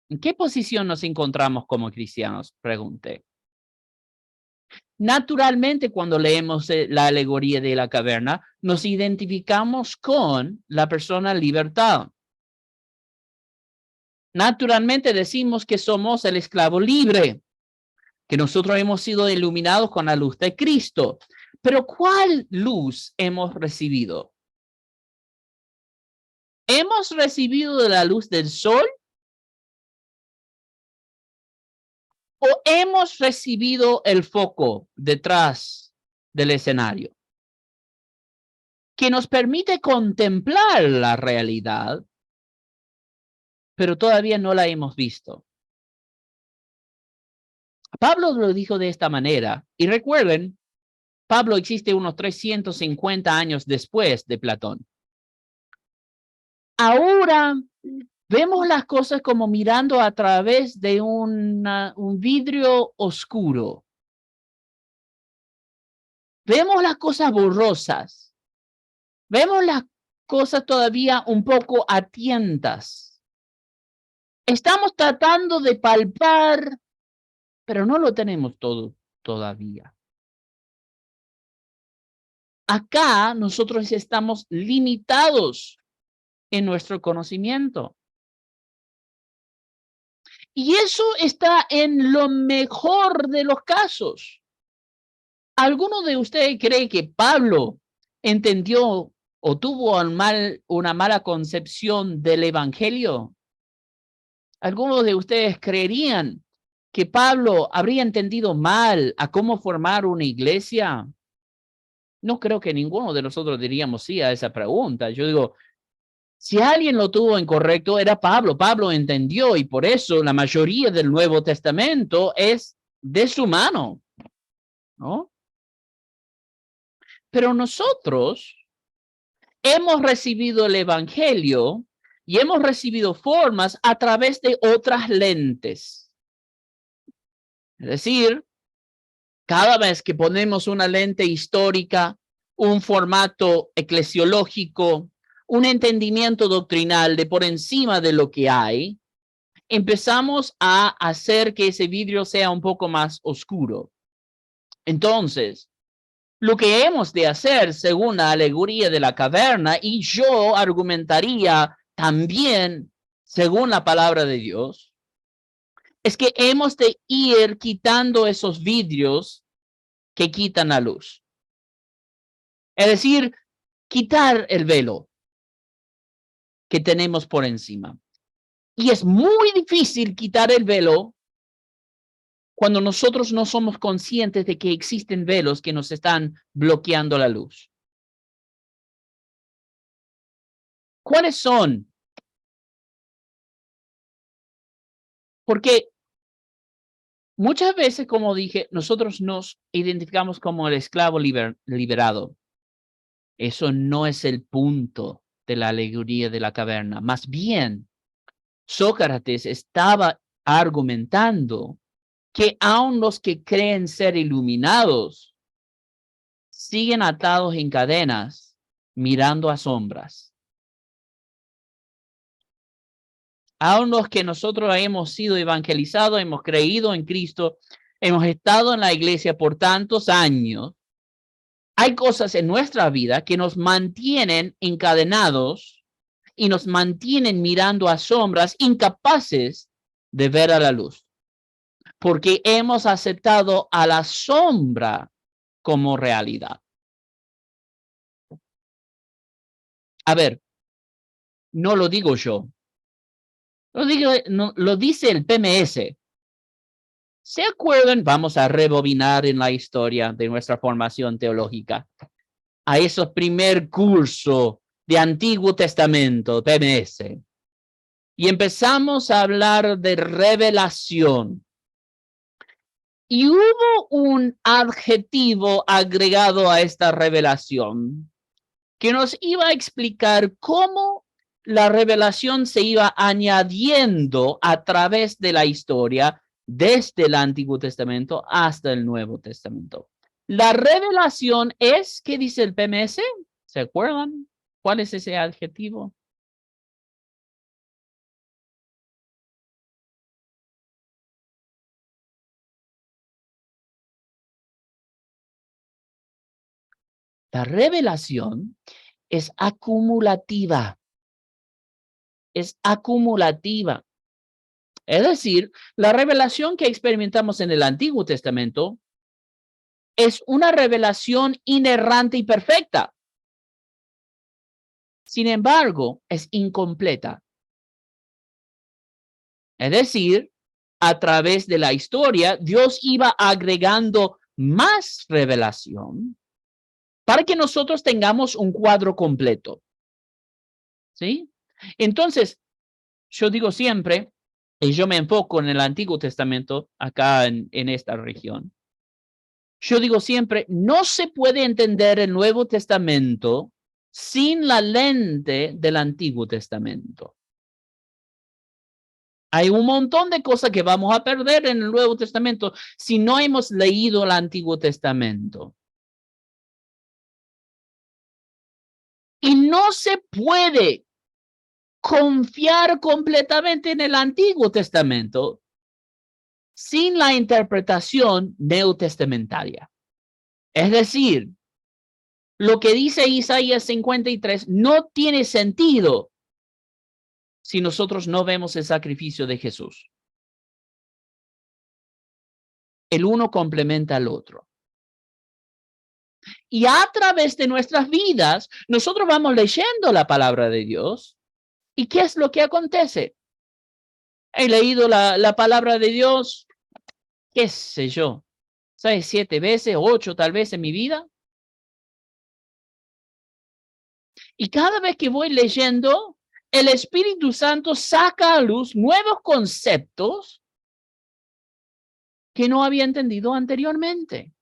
¿en qué posición nos encontramos como cristianos? Pregunté. Naturalmente, cuando leemos la alegoría de la caverna, nos identificamos con la persona libertada. Naturalmente decimos que somos el esclavo libre, que nosotros hemos sido iluminados con la luz de Cristo. Pero ¿cuál luz hemos recibido? ¿Hemos recibido la luz del sol? ¿O hemos recibido el foco detrás del escenario que nos permite contemplar la realidad, pero todavía no la hemos visto? Pablo lo dijo de esta manera. Y recuerden, Pablo existe unos 350 años después de Platón. Ahora vemos las cosas como mirando a través de un vidrio oscuro. Vemos las cosas borrosas. Vemos las cosas todavía un poco a tientas. Estamos tratando de palpar, pero no lo tenemos todo todavía. Acá nosotros estamos limitados en nuestro conocimiento. Y eso está en lo mejor de los casos. ¿Alguno de ustedes cree que Pablo entendió o tuvo una mala concepción del evangelio? ¿Algunos de ustedes creerían que Pablo habría entendido mal a cómo formar una iglesia? No creo que ninguno de nosotros diríamos sí a esa pregunta. Yo digo, si alguien lo tuvo incorrecto, era Pablo. Pablo entendió y por eso la mayoría del Nuevo Testamento es de su mano, ¿no? Pero nosotros hemos recibido el evangelio y hemos recibido formas a través de otras lentes. Es decir, cada vez que ponemos una lente histórica, un formato eclesiológico, un entendimiento doctrinal de por encima de lo que hay, empezamos a hacer que ese vidrio sea un poco más oscuro. Entonces, lo que hemos de hacer, según la alegoría de la caverna, y yo argumentaría también, según la palabra de Dios, es que hemos de ir quitando esos vidrios que quitan la luz. Es decir, quitar el velo que tenemos por encima. Y es muy difícil quitar el velo cuando nosotros no somos conscientes de que existen velos que nos están bloqueando la luz. ¿Cuáles son? Porque muchas veces, como dije, nosotros nos identificamos como el esclavo liberado. Eso no es el punto de la alegoría de la caverna. Más bien, Sócrates estaba argumentando que aun los que creen ser iluminados siguen atados en cadenas mirando a sombras. Aun los que nosotros hemos sido evangelizados, hemos creído en Cristo, hemos estado en la iglesia por tantos años, hay cosas en nuestra vida que nos mantienen encadenados y nos mantienen mirando a sombras, incapaces de ver a la luz, porque hemos aceptado a la sombra como realidad. A ver, no lo digo yo. Lo dice el PMS. ¿Se acuerdan? Vamos a rebobinar en la historia de nuestra formación teológica. A esos primer curso de Antiguo Testamento, PMS. Y empezamos a hablar de revelación. Y hubo un adjetivo agregado a esta revelación que nos iba a explicar cómo la revelación se iba añadiendo a través de la historia desde el Antiguo Testamento hasta el Nuevo Testamento. La revelación es, ¿qué dice el PMS? ¿Se acuerdan? ¿Cuál es ese adjetivo? La revelación es acumulativa. Es acumulativa. Es decir, la revelación que experimentamos en el Antiguo Testamento es una revelación inerrante y perfecta. Sin embargo, es incompleta. Es decir, a través de la historia, Dios iba agregando más revelación para que nosotros tengamos un cuadro completo. ¿Sí? Entonces, yo digo siempre, y yo me enfoco en el Antiguo Testamento, acá en esta región, Yo digo siempre, no se puede entender el Nuevo Testamento sin la lente del Antiguo Testamento. Hay un montón de cosas que vamos a perder en el Nuevo Testamento si no hemos leído el Antiguo Testamento. Y no se puede confiar completamente en el Antiguo Testamento sin la interpretación neotestamentaria. Es decir, lo que dice Isaías 53 no tiene sentido si nosotros no vemos el sacrificio de Jesús. El uno complementa al otro. Y a través de nuestras vidas, nosotros vamos leyendo la palabra de Dios. ¿Y qué es lo que acontece? He leído la palabra de Dios, qué sé yo, ¿sabes? 7 veces, 8 tal vez en mi vida. Y cada vez que voy leyendo, el Espíritu Santo saca a luz nuevos conceptos que no había entendido anteriormente.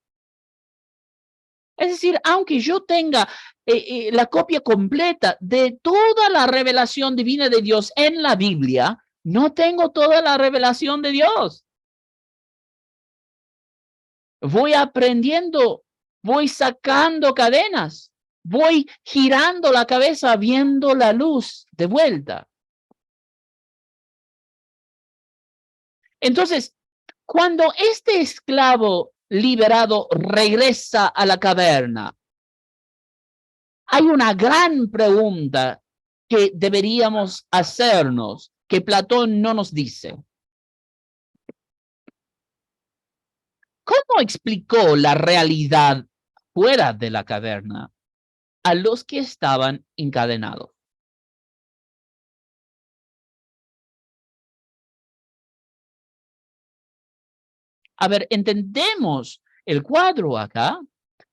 Es decir, aunque yo tenga la copia completa de toda la revelación divina de Dios en la Biblia, no tengo toda la revelación de Dios. Voy aprendiendo, voy sacando cadenas, voy girando la cabeza, viendo la luz de vuelta. Entonces, cuando este esclavo liberado regresa a la caverna, hay una gran pregunta que deberíamos hacernos, que Platón no nos dice. ¿Cómo explicó la realidad fuera de la caverna a los que estaban encadenados? A ver, entendemos el cuadro acá.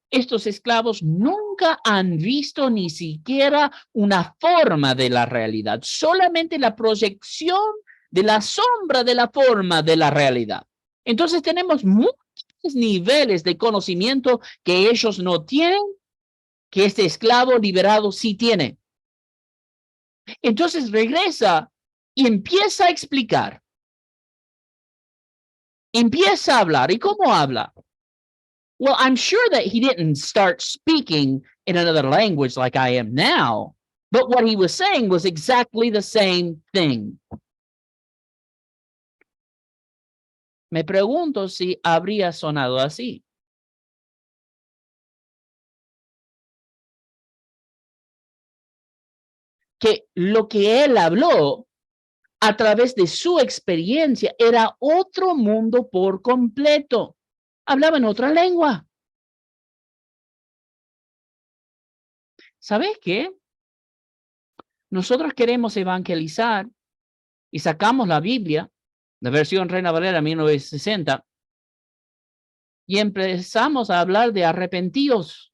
Estos esclavos nunca han visto ni siquiera una forma de la realidad, solamente la proyección de la sombra de la forma de la realidad. Entonces tenemos muchos niveles de conocimiento que ellos no tienen, que este esclavo liberado sí tiene. Entonces regresa y empieza a explicar. Empieza a hablar. ¿Y cómo habla? Well, I'm sure that he didn't start speaking in another language like I am now, but what he was saying was exactly the same thing. Me pregunto si habría sonado así. Que lo que él habló a través de su experiencia era otro mundo por completo. Hablaba en otra lengua. ¿Sabes qué? Nosotros queremos evangelizar y sacamos la Biblia, la versión Reina Valera 1960, y empezamos a hablar de arrepentidos,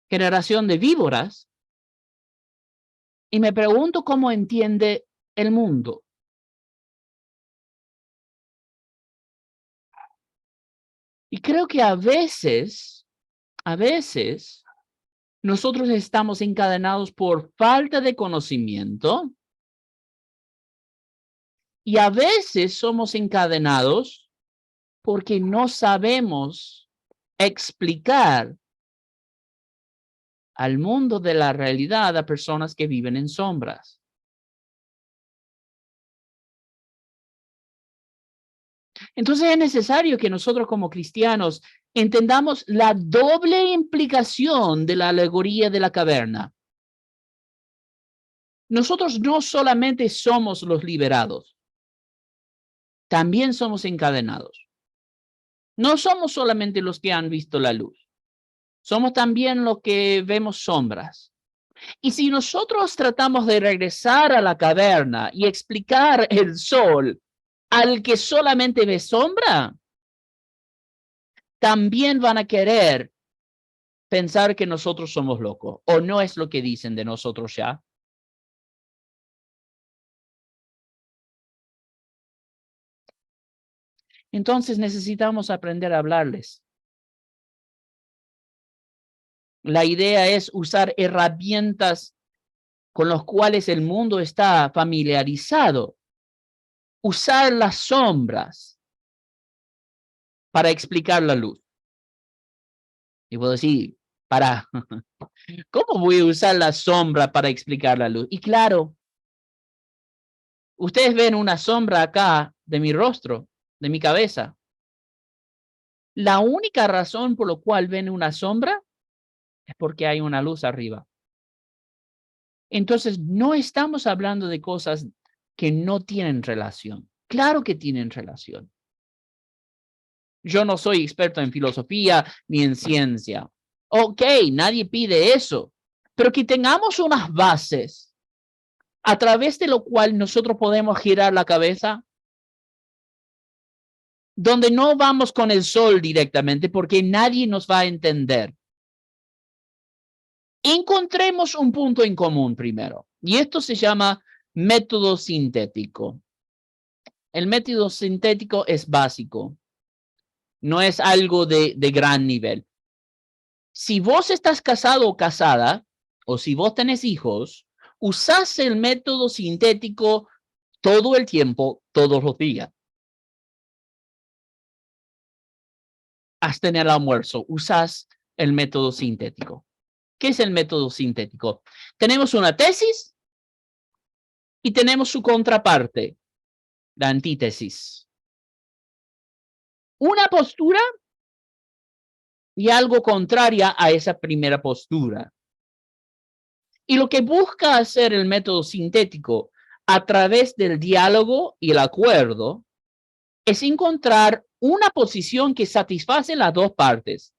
generación de víboras, y me pregunto cómo entiende el mundo. Y creo que a veces, nosotros estamos encadenados por falta de conocimiento y a veces somos encadenados porque no sabemos explicar al mundo de la realidad a personas que viven en sombras. Entonces es necesario que nosotros como cristianos entendamos la doble implicación de la alegoría de la caverna. Nosotros no solamente somos los liberados, también somos encadenados. No somos solamente los que han visto la luz, somos también los que vemos sombras. Y si nosotros tratamos de regresar a la caverna y explicar el sol al que solamente ve sombra, también van a querer pensar que nosotros somos locos, o no es lo que dicen de nosotros ya. Entonces necesitamos aprender a hablarles La idea es usar herramientas con las cuales el mundo está familiarizado. Usar las sombras para explicar la luz. Y puedo decir, ¿cómo voy a usar la sombra para explicar la luz? Y claro, ustedes ven una sombra acá de mi rostro, de mi cabeza. La única razón por la cual ven una sombra es porque hay una luz arriba. Entonces, no estamos hablando de cosas que no tienen relación. Claro que tienen relación. Yo no soy experto en filosofía ni en ciencia. Ok, nadie pide eso, pero que tengamos unas bases a través de lo cual nosotros podemos girar la cabeza, donde no vamos con el sol directamente porque nadie nos va a entender. Encontremos un punto en común primero, y esto se llama método sintético. El método sintético es básico, no es algo de gran nivel. Si vos estás casado o casada, o si vos tenés hijos, usás el método sintético todo el tiempo, todos los días. Hasta en el almuerzo, usás el método sintético. ¿Qué es el método sintético? Tenemos una tesis y tenemos su contraparte, la antítesis. Una postura y algo contraria a esa primera postura. Y lo que busca hacer el método sintético a través del diálogo y el acuerdo es encontrar una posición que satisface las dos partes.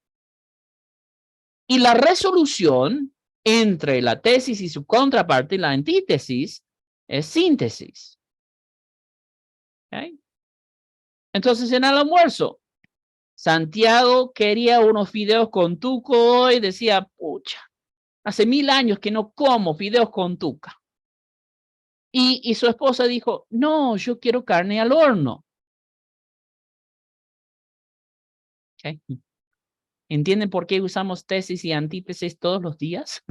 Y la resolución entre la tesis y su contraparte, la antítesis, es síntesis. ¿Okay? Entonces, en el almuerzo, Santiago quería unos fideos con tuco y decía, pucha, hace 1000 años que no como fideos con tuca. Y su esposa dijo, no, yo quiero carne al horno. ¿Okay? ¿Entienden por qué usamos tesis y antítesis todos los días?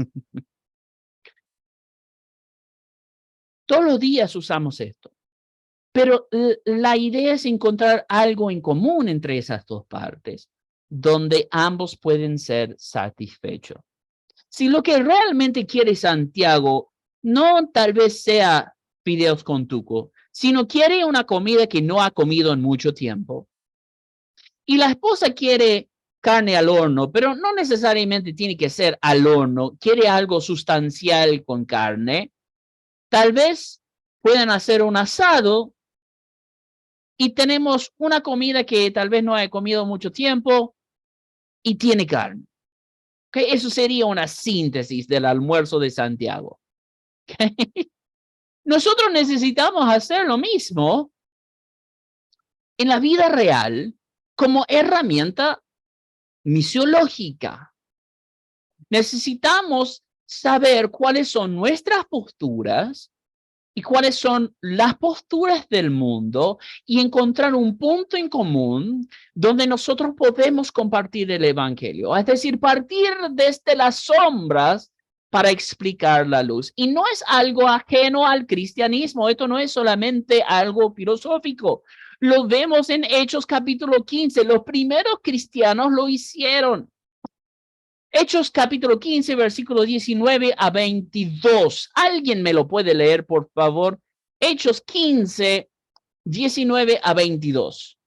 Todos los días usamos esto. Pero la idea es encontrar algo en común entre esas dos partes, donde ambos pueden ser satisfechos. Si lo que realmente quiere Santiago no tal vez sea fideos con tuco, sino quiere una comida que no ha comido en mucho tiempo, y la esposa quiere carne al horno, pero no necesariamente tiene que ser al horno, quiere algo sustancial con carne, tal vez puedan hacer un asado y tenemos una comida que tal vez no haya comido mucho tiempo y tiene carne. ¿Okay? Eso sería una síntesis del almuerzo de Santiago. ¿Okay? Nosotros necesitamos hacer lo mismo en la vida real como herramienta misiológica. Necesitamos saber cuáles son nuestras posturas y cuáles son las posturas del mundo y encontrar un punto en común donde nosotros podemos compartir el evangelio. Es decir, partir desde las sombras para explicar la luz. Y no es algo ajeno al cristianismo. Esto no es solamente algo filosófico. Lo vemos en Hechos capítulo 15. Los primeros cristianos lo hicieron. Hechos capítulo 15, versículo 19 a 22. ¿Alguien me lo puede leer, por favor? Hechos 15, 19 a 22.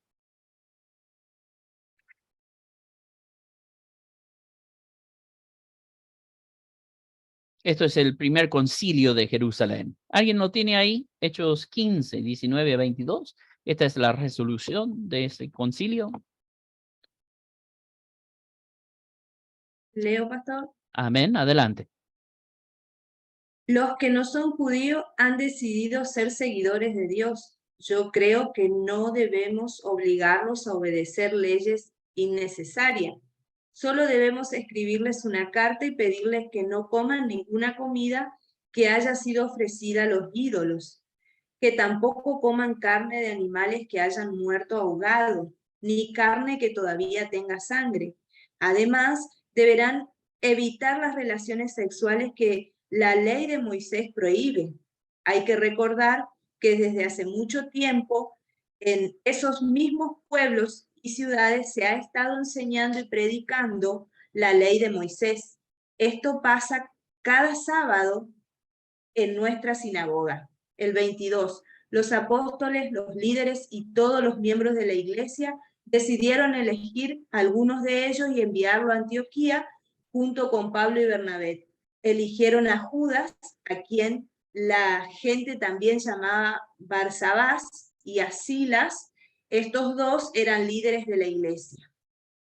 Esto es el primer concilio de Jerusalén. ¿Alguien lo tiene ahí? Hechos 15, 19 a 22. Esta es la resolución de ese concilio. Leo, pastor. Amén. Adelante. Los que no son judíos han decidido ser seguidores de Dios. Yo creo que no debemos obligarlos a obedecer leyes innecesarias. Solo debemos escribirles una carta y pedirles que no coman ninguna comida que haya sido ofrecida a los ídolos, que tampoco coman carne de animales que hayan muerto ahogados, ni carne que todavía tenga sangre. Además, deberán evitar las relaciones sexuales que la ley de Moisés prohíbe. Hay que recordar que desde hace mucho tiempo en esos mismos pueblos y ciudades se ha estado enseñando y predicando la ley de Moisés. Esto pasa cada sábado en nuestra sinagoga. El 22, los apóstoles, los líderes y todos los miembros de la iglesia decidieron elegir a algunos de ellos y enviarlo a Antioquía junto con Pablo y Bernabé. Eligieron a Judas, a quien la gente también llamaba Barsabás, y a Silas. Estos dos eran líderes de la iglesia.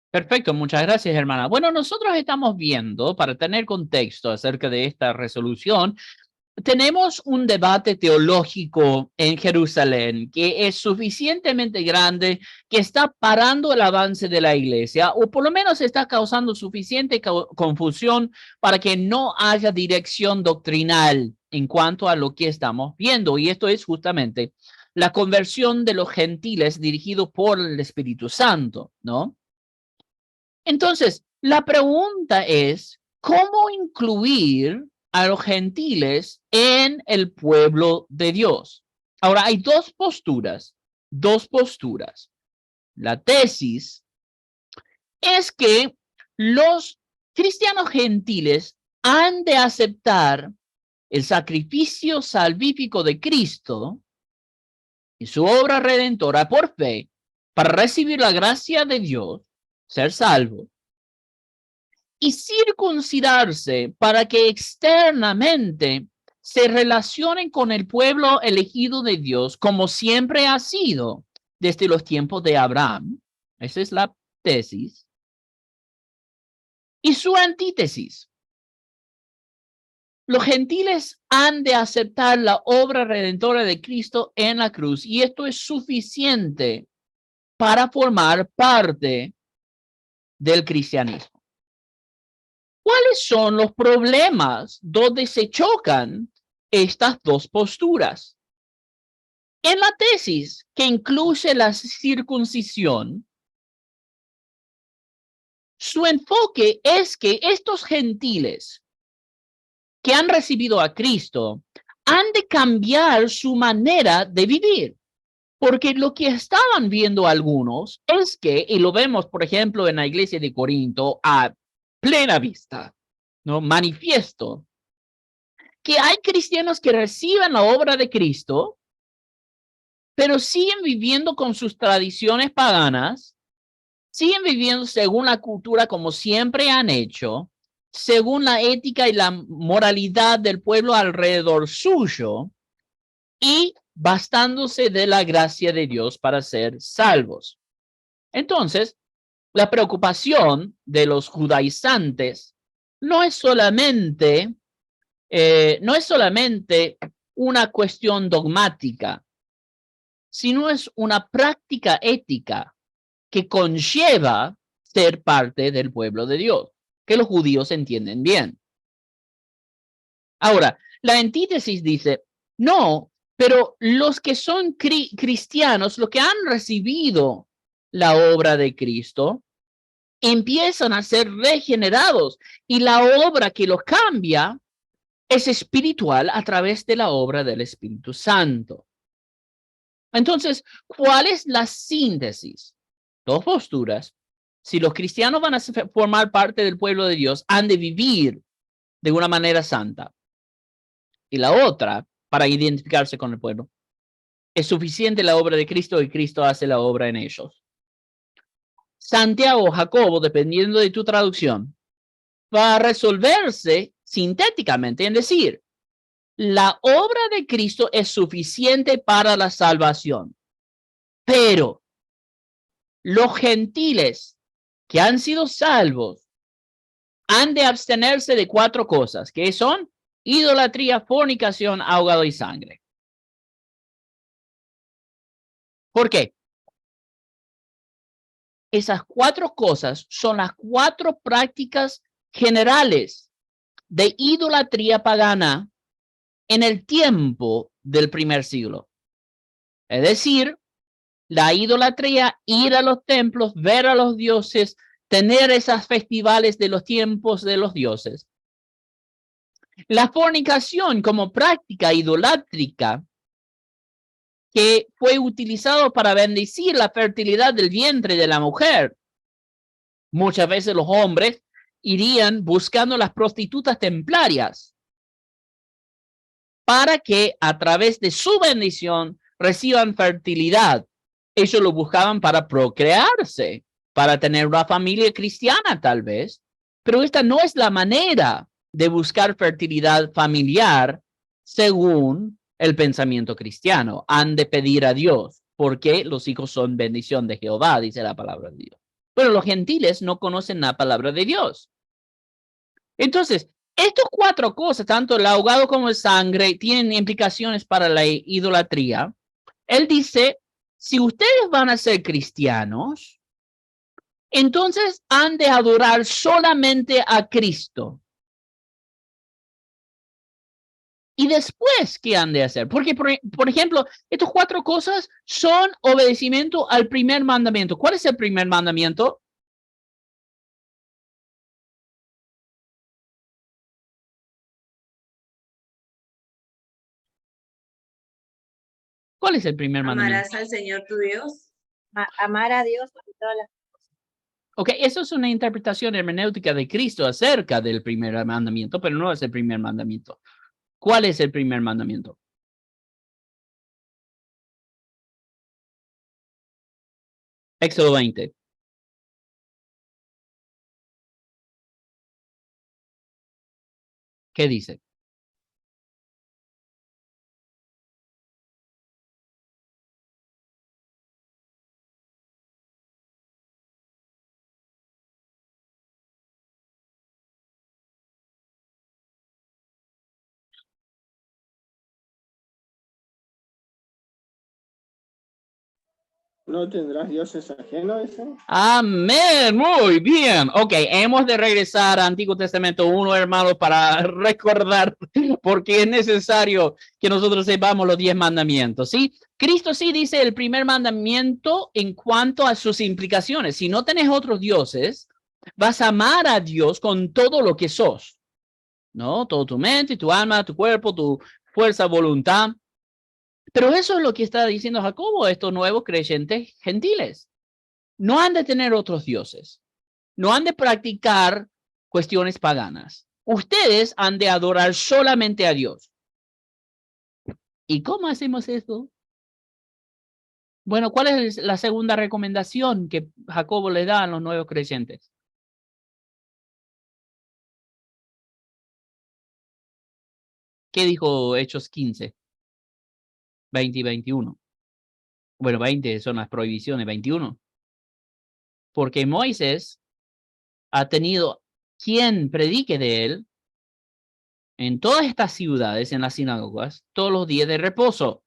Perfecto, muchas gracias, hermana. Bueno, nosotros estamos viendo, para tener contexto acerca de esta resolución, tenemos un debate teológico en Jerusalén que es suficientemente grande, que está parando el avance de la iglesia, o por lo menos está causando suficiente confusión para que no haya dirección doctrinal en cuanto a lo que estamos viendo. Y esto es justamente la conversión de los gentiles dirigido por el Espíritu Santo, ¿no? Entonces, la pregunta es, ¿cómo incluir a los gentiles en el pueblo de Dios? Ahora, hay dos posturas. La tesis es que los cristianos gentiles han de aceptar el sacrificio salvífico de Cristo y su obra redentora por fe para recibir la gracia de Dios, ser salvo, y circuncidarse para que externamente se relacionen con el pueblo elegido de Dios, como siempre ha sido desde los tiempos de Abraham. Esa es la tesis. Y su antítesis. Los gentiles han de aceptar la obra redentora de Cristo en la cruz, y esto es suficiente para formar parte del cristianismo. ¿Cuáles son los problemas donde se chocan estas dos posturas? En la tesis que incluye la circuncisión, su enfoque es que estos gentiles que han recibido a Cristo han de cambiar su manera de vivir. Porque lo que estaban viendo algunos es que, y lo vemos, por ejemplo, en la iglesia de Corinto a plena vista, ¿no? Manifiesto, que hay cristianos que reciben la obra de Cristo, pero siguen viviendo con sus tradiciones paganas, siguen viviendo según la cultura como siempre han hecho, según la ética y la moralidad del pueblo alrededor suyo, y bastándose de la gracia de Dios para ser salvos. Entonces, la preocupación de los judaizantes no es solamente una cuestión dogmática, sino es una práctica ética que conlleva ser parte del pueblo de Dios, que los judíos entienden bien. Ahora, la antítesis dice, no, pero los que son cristianos, los que han recibido la obra de Cristo, empiezan a ser regenerados, y la obra que los cambia es espiritual a través de la obra del Espíritu Santo. Entonces, ¿cuál es la síntesis? Dos posturas. Si los cristianos van a formar parte del pueblo de Dios, han de vivir de una manera santa. Y la otra, para identificarse con el pueblo, es suficiente la obra de Cristo y Cristo hace la obra en ellos. Santiago o Jacobo, dependiendo de tu traducción, va a resolverse sintéticamente en decir, la obra de Cristo es suficiente para la salvación, pero los gentiles que han sido salvos han de abstenerse de 4 cosas, que son idolatría, fornicación, ahogado y sangre. ¿Por qué? Esas 4 cosas son las 4 prácticas generales de idolatría pagana en el tiempo del primer siglo. Es decir, la idolatría, ir a los templos, ver a los dioses, tener esas festivales de los tiempos de los dioses. La fornicación como práctica idolátrica que fue utilizado para bendecir la fertilidad del vientre de la mujer. Muchas veces los hombres irían buscando las prostitutas templarias para que a través de su bendición reciban fertilidad. Ellos lo buscaban para procrearse, para tener una familia cristiana tal vez, pero esta no es la manera de buscar fertilidad familiar según el pensamiento cristiano. Han de pedir a Dios, porque los hijos son bendición de Jehová, dice la palabra de Dios. Pero los gentiles no conocen la palabra de Dios. Entonces, estas cuatro cosas, tanto el ahogado como el sangre, tienen implicaciones para la idolatría. Él dice, si ustedes van a ser cristianos, entonces han de adorar solamente a Cristo. Y después, ¿qué han de hacer? Porque, por ejemplo, estas cuatro cosas son obedecimiento al primer mandamiento. ¿Cuál es el primer mandamiento? ¿Cuál es el primer mandamiento? Amarás al Señor tu Dios. Amar a Dios sobre todas las cosas. Ok, eso es una interpretación hermenéutica de Cristo acerca del primer mandamiento, pero no es el primer mandamiento. ¿Cuál es el primer mandamiento? Éxodo 20. ¿Qué dice? ¿No tendrás dioses ajenos, ese? Amén, muy bien. Ok, hemos de regresar al Antiguo Testamento 1, hermanos, para recordar porque es necesario que nosotros sepamos los 10 mandamientos, ¿sí? Cristo sí dice el primer mandamiento en cuanto a sus implicaciones. Si no tenés otros dioses, vas a amar a Dios con todo lo que sos, ¿no? Todo tu mente, tu alma, tu cuerpo, tu fuerza, voluntad. Pero eso es lo que está diciendo Jacobo a estos nuevos creyentes gentiles. No han de tener otros dioses. No han de practicar cuestiones paganas. Ustedes han de adorar solamente a Dios. ¿Y cómo hacemos esto? Bueno, ¿cuál es la segunda recomendación que Jacobo le da a los nuevos creyentes? ¿Qué dijo Hechos 15? 20 y 21. Bueno, 20 son las prohibiciones, 21. Porque Moisés ha tenido quien predique de él en todas estas ciudades, en las sinagogas, todos los días de reposo.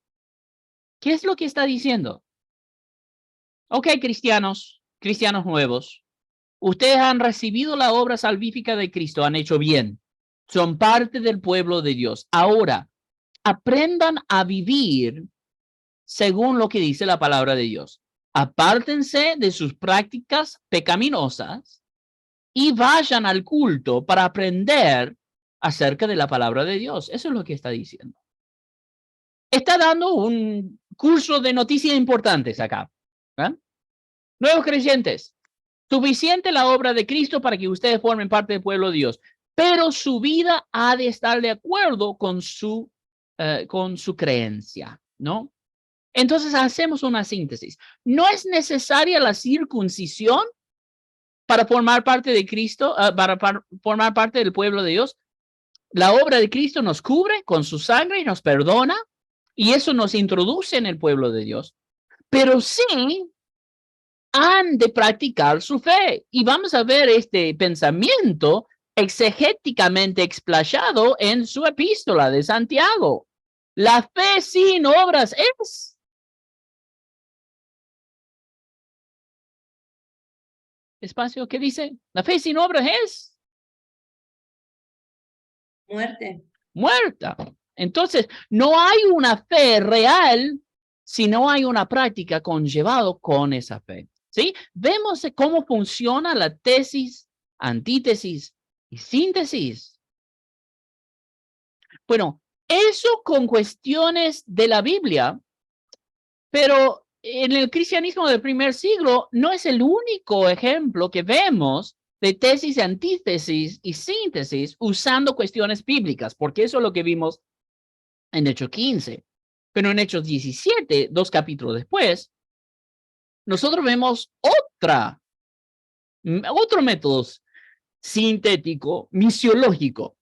¿Qué es lo que está diciendo? Ok, cristianos nuevos, ustedes han recibido la obra salvífica de Cristo, han hecho bien, son parte del pueblo de Dios. Ahora, aprendan a vivir según lo que dice la palabra de Dios. Apártense de sus prácticas pecaminosas y vayan al culto para aprender acerca de la palabra de Dios. Eso es lo que está diciendo. Está dando un curso de noticias importantes acá. ¿Eh? Nuevos creyentes, suficiente la obra de Cristo para que ustedes formen parte del pueblo de Dios, pero su vida ha de estar de acuerdo con su creencia, ¿no? Entonces hacemos una síntesis. No es necesaria la circuncisión para formar parte de Cristo, para formar parte del pueblo de Dios. La obra de Cristo nos cubre con su sangre y nos perdona, y eso nos introduce en el pueblo de Dios. Pero sí han de practicar su fe. Y vamos a ver este pensamiento exegéticamente explayado en su epístola de Santiago. La fe sin obras es. Espacio, ¿qué dice? La fe sin obras es. Muerte. Muerta. Entonces, no hay una fe real si no hay una práctica conllevado con esa fe. ¿sí? Vemos cómo funciona la tesis, antítesis y síntesis. Bueno, eso con cuestiones de la Biblia, pero en el cristianismo del primer siglo no es el único ejemplo que vemos de tesis, antítesis y síntesis usando cuestiones bíblicas, porque eso es lo que vimos en Hechos 15. Pero en Hechos 17, 2 capítulos después, nosotros vemos otro método sintético, misiológico.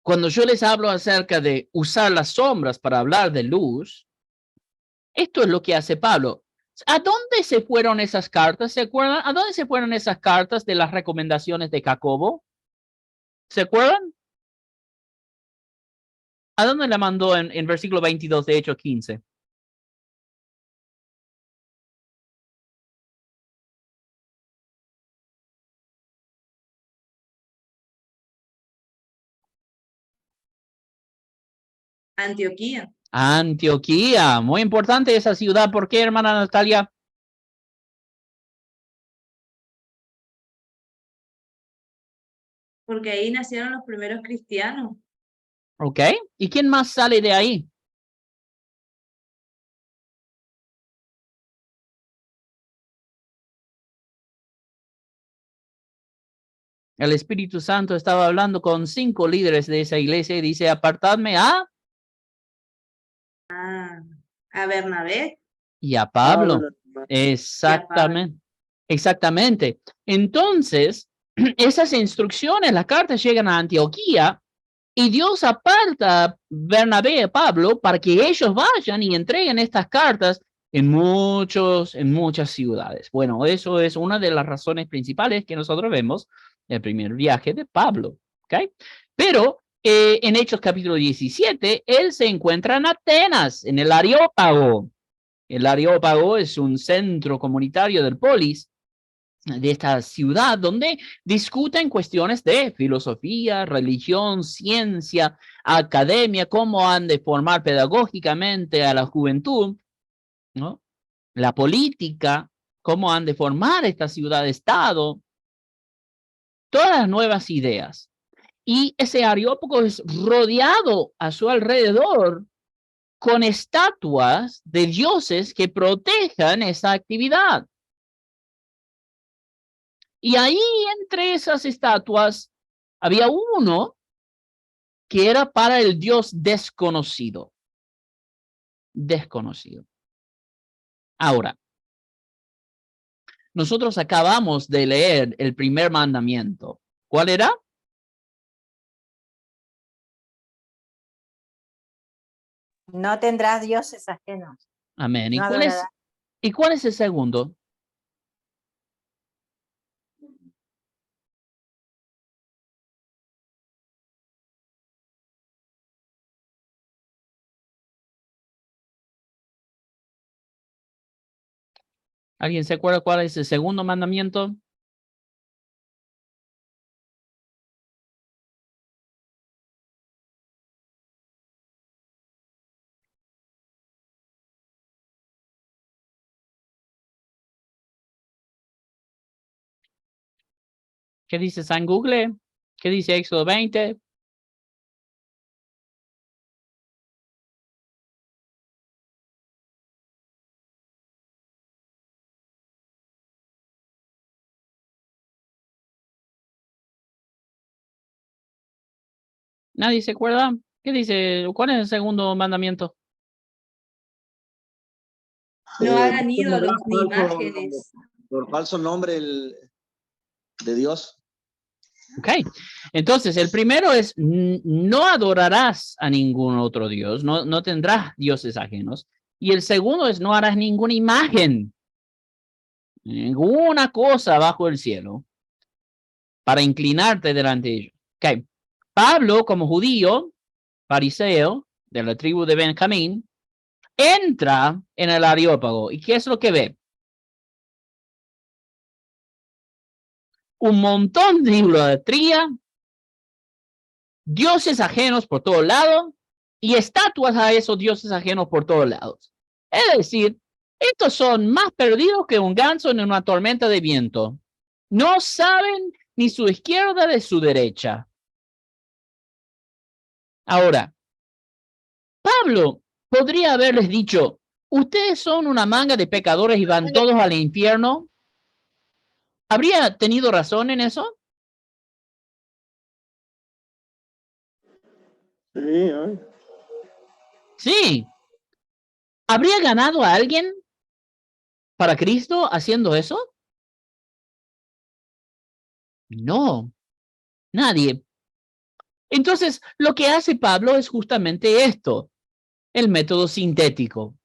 Cuando yo les hablo acerca de usar las sombras para hablar de luz, esto es lo que hace Pablo. ¿A dónde se fueron esas cartas? ¿Se acuerdan? ¿A dónde se fueron esas cartas de las recomendaciones de Jacobo? ¿Se acuerdan? ¿A dónde la mandó en versículo 22 de Hechos 15? Antioquía. Antioquía, muy importante esa ciudad. ¿Por qué, hermana Natalia? Porque ahí nacieron los primeros cristianos. Ok. ¿Y quién más sale de ahí? El Espíritu Santo estaba hablando con 5 líderes de esa iglesia y dice, apartadme a Bernabé. Y a Pablo. Pablo. Exactamente. Exactamente. Entonces, esas instrucciones, las cartas llegan a Antioquía y Dios aparta a Bernabé y a Pablo para que ellos vayan y entreguen estas cartas en muchas ciudades. Bueno, eso es una de las razones principales que nosotros vemos en el primer viaje de Pablo. ¿Ok? Pero en Hechos capítulo 17, él se encuentra en Atenas, en el Areópago. El Areópago es un centro comunitario del polis de esta ciudad donde discuten cuestiones de filosofía, religión, ciencia, academia, cómo han de formar pedagógicamente a la juventud, ¿no? La política, cómo han de formar esta ciudad-estado, todas las nuevas ideas. Y ese Areópago es rodeado a su alrededor con estatuas de dioses que protejan esa actividad. Y ahí entre esas estatuas había uno que era para el dios desconocido. Desconocido. Ahora, nosotros acabamos de leer el primer mandamiento. ¿Cuál era? No tendrás dioses ajenos. Amén. ¿Y No cuál es, adorarás. ¿y cuál es el segundo? ¿Alguien se acuerda cuál es el segundo mandamiento? ¿Qué dice San Google? ¿Qué dice Éxodo 20? ¿Nadie se acuerda? ¿Qué dice? ¿Cuál es el segundo mandamiento? No hagan ¿No ídolos ni tendrás imágenes. por falso nombre de Dios? Ok, entonces el primero es no adorarás a ningún otro Dios, no tendrás dioses ajenos. Y el segundo es no harás ninguna imagen, ninguna cosa bajo el cielo para inclinarte delante de ellos. Ok, Pablo como judío, fariseo de la tribu de Benjamín, entra en el Areópago. ¿Y qué es lo que ve? Un montón de idolatría, dioses ajenos por todos lados y estatuas a esos dioses ajenos por todos lados. Es decir, Estos son más perdidos que un ganso en una tormenta de viento. No saben ni su izquierda de su derecha. Ahora, Pablo podría haberles dicho, ustedes son una manga de pecadores y van todos al infierno. ¿Habría tenido razón en eso? Sí, ay. Sí. ¿Habría ganado a alguien para Cristo haciendo eso? No, nadie. Entonces, lo que hace Pablo es justamente esto, el método sintético.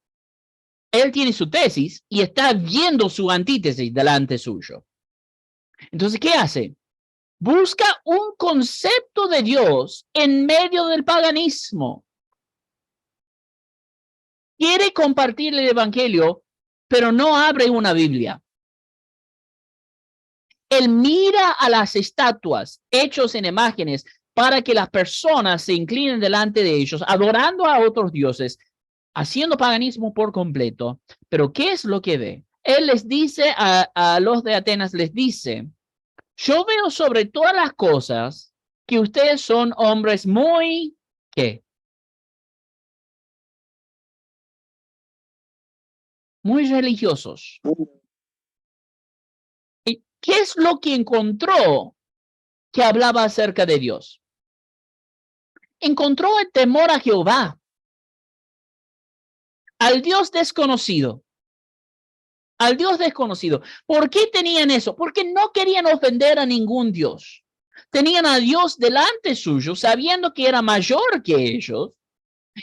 Él tiene su tesis y está viendo su antítesis delante suyo. Entonces, ¿qué hace? Busca un concepto de Dios en medio del paganismo. Quiere compartir el evangelio, pero no abre una Biblia. Él mira a las estatuas hechos en imágenes para que las personas se inclinen delante de ellos, adorando a otros dioses, haciendo paganismo por completo. Pero ¿qué es lo que ve? Él les dice a los de Atenas, les dice, yo veo sobre todas las cosas que ustedes son hombres muy, ¿qué? Muy religiosos. ¿Y qué es lo que encontró que hablaba acerca de Dios? Encontró el temor a Jehová, al Dios desconocido. Al Dios desconocido. ¿Por qué tenían eso? Porque no querían ofender a ningún Dios. Tenían a Dios delante suyo, sabiendo que era mayor que ellos.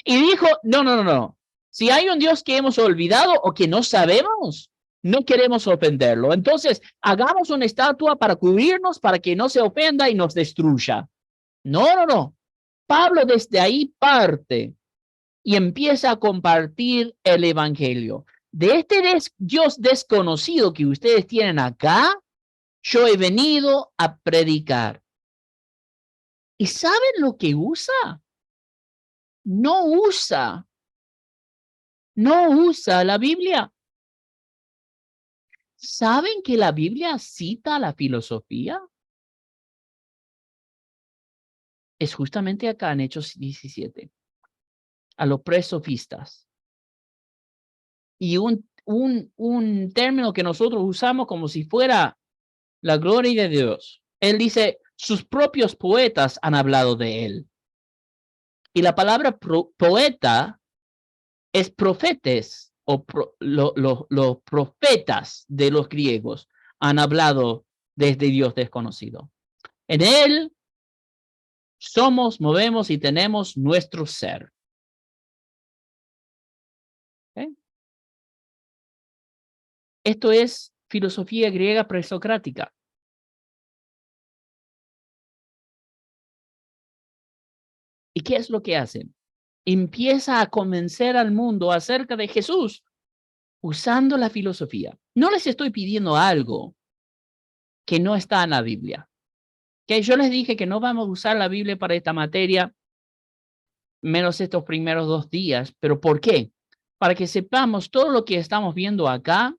Y dijo, no, no, no, no. Si hay un Dios que hemos olvidado o que no sabemos, no queremos ofenderlo. Entonces, hagamos una estatua para cubrirnos, para que no se ofenda y nos destruya. No, no, no. Pablo desde ahí parte y empieza a compartir el evangelio. De este Dios desconocido que ustedes tienen acá, yo he venido a predicar. ¿Y saben lo que usa? No usa la Biblia. ¿Saben que la Biblia cita la filosofía? Es justamente acá en Hechos 17, a los presofistas. Y un término que nosotros usamos como si fuera la gloria de Dios. Él dice, sus propios poetas han hablado de él. Y la palabra poeta es profetes, o los profetas de los griegos han hablado desde Dios desconocido. En él somos, movemos y tenemos nuestro ser. ¿Okay? Esto es filosofía griega presocrática. ¿Y qué es lo que hacen? Empieza a convencer al mundo acerca de Jesús usando la filosofía. No les estoy pidiendo algo que no está en la Biblia. Que yo les dije que no vamos a usar la Biblia para esta materia, menos estos primeros 2 días. ¿Pero por qué? Para que sepamos todo lo que estamos viendo acá,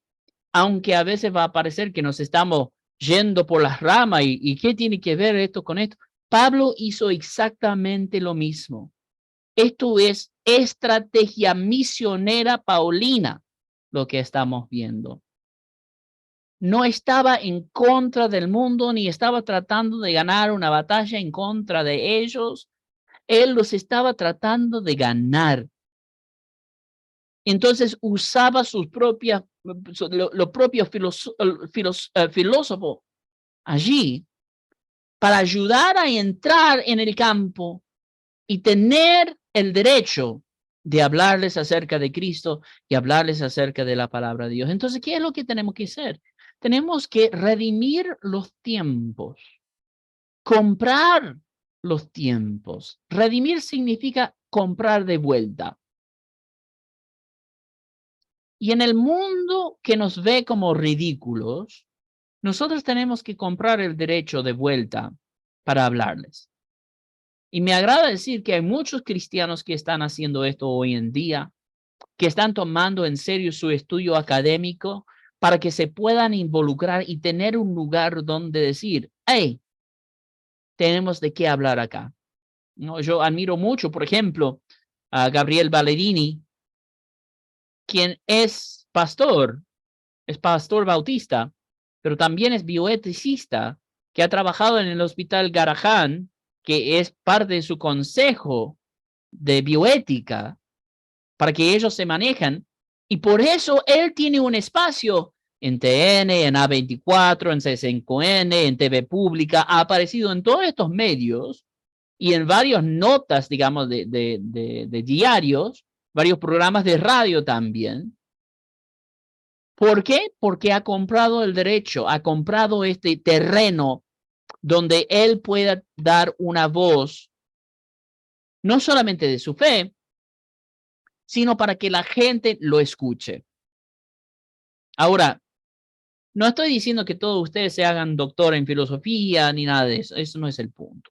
aunque a veces va a parecer que nos estamos yendo por las ramas y ¿qué tiene que ver esto con esto? Pablo hizo exactamente lo mismo. Esto es estrategia misionera paulina, lo que estamos viendo. No estaba en contra del mundo, ni estaba tratando de ganar una batalla en contra de ellos. Él los estaba tratando de ganar. Entonces usaba sus propias, los propios filósofos allí para ayudar a entrar en el campo y tener el derecho de hablarles acerca de Cristo y hablarles acerca de la palabra de Dios. Entonces, ¿qué es lo que tenemos que hacer? Tenemos que redimir los tiempos, comprar los tiempos. Redimir significa comprar de vuelta. Y en el mundo que nos ve como ridículos, nosotros tenemos que comprar el derecho de vuelta para hablarles. Y me agrada decir que hay muchos cristianos que están haciendo esto hoy en día, que están tomando en serio su estudio académico para que se puedan involucrar y tener un lugar donde decir, hey, tenemos de qué hablar acá. ¿No? Yo admiro mucho, por ejemplo, a Gabriel Ballerini, quien es pastor bautista, pero también es bioeticista, que ha trabajado en el Hospital Garrahan, que es parte de su consejo de bioética, para que ellos se manejan. Y por eso él tiene un espacio en TN, en A24, en C5N, en TV Pública, ha aparecido en todos estos medios y en varias notas, digamos, de diarios, varios programas de radio también. ¿Por qué? Porque ha comprado el derecho, ha comprado este terreno donde él pueda dar una voz, no solamente de su fe, sino para que la gente lo escuche. Ahora, no estoy diciendo que todos ustedes se hagan doctor en filosofía ni nada de eso. Eso no es el punto.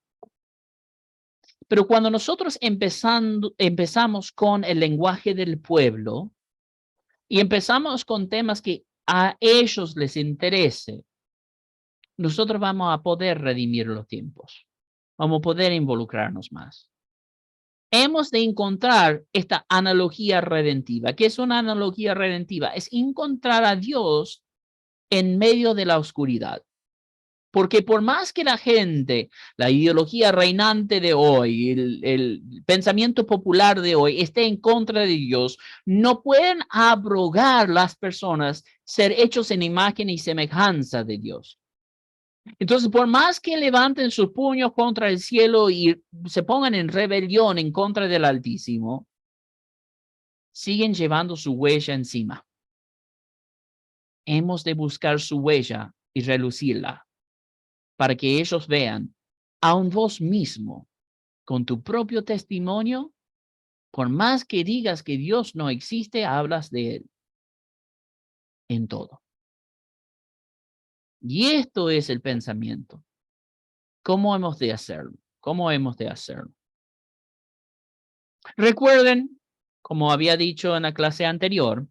Pero cuando nosotros empezamos con el lenguaje del pueblo y empezamos con temas que a ellos les interese, nosotros vamos a poder redimir los tiempos. Vamos a poder involucrarnos más. Hemos de encontrar esta analogía redentiva. ¿Qué es una analogía redentiva? Es encontrar a Dios en medio de la oscuridad. Porque por más que la gente, la ideología reinante de hoy, el pensamiento popular de hoy esté en contra de Dios, no pueden abrogar las personas ser hechos en imagen y semejanza de Dios. Entonces, por más que levanten sus puños contra el cielo y se pongan en rebelión en contra del Altísimo, siguen llevando su huella encima. Hemos de buscar su huella y relucirla para que ellos vean, aun vos mismo, con tu propio testimonio, por más que digas que Dios no existe, hablas de Él en todo. Y esto es el pensamiento. ¿Cómo hemos de hacerlo? ¿Cómo hemos de hacerlo? Recuerden, como había dicho en la clase anterior,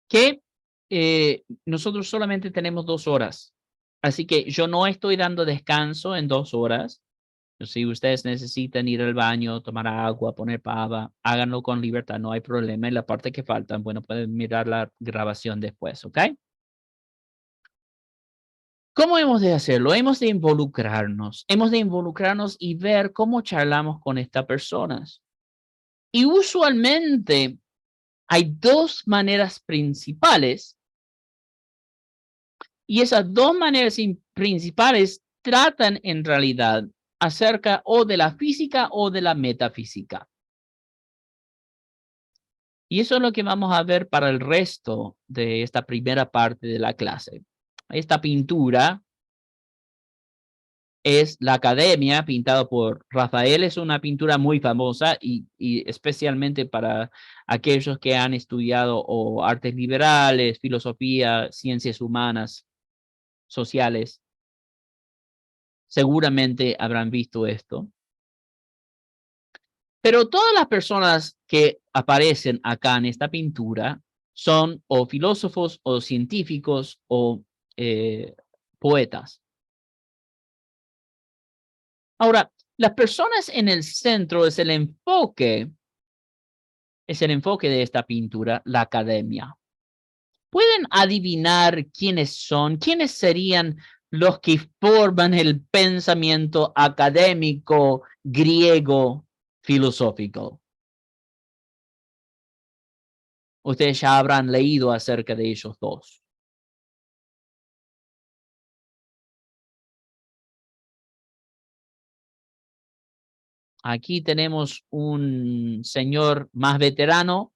que nosotros solamente tenemos 2 horas. Así que yo no estoy dando descanso en 2 horas. Si ustedes necesitan ir al baño, tomar agua, poner pava, háganlo con libertad, no hay problema. En la parte que faltan, bueno, pueden mirar la grabación después, ¿ok? ¿Cómo hemos de hacerlo? Hemos de involucrarnos y ver cómo charlamos con estas personas. Y usualmente hay 2 maneras principales y esas 2 maneras principales tratan en realidad acerca o de la física o de la metafísica. Y eso es lo que vamos a ver para el resto de esta primera parte de la clase. Esta pintura es la Academia, pintado por Rafael. Es una pintura muy famosa y especialmente para aquellos que han estudiado o artes liberales, filosofía, ciencias humanas, sociales. Seguramente habrán visto esto. Pero todas las personas que aparecen acá en esta pintura son o filósofos o científicos o poetas. Ahora, las personas en el centro es el enfoque de esta pintura, la academia. ¿Pueden adivinar quiénes son? ¿Quiénes serían los que forman el pensamiento académico griego filosófico? Ustedes ya habrán leído acerca de ellos 2. Aquí tenemos un señor más veterano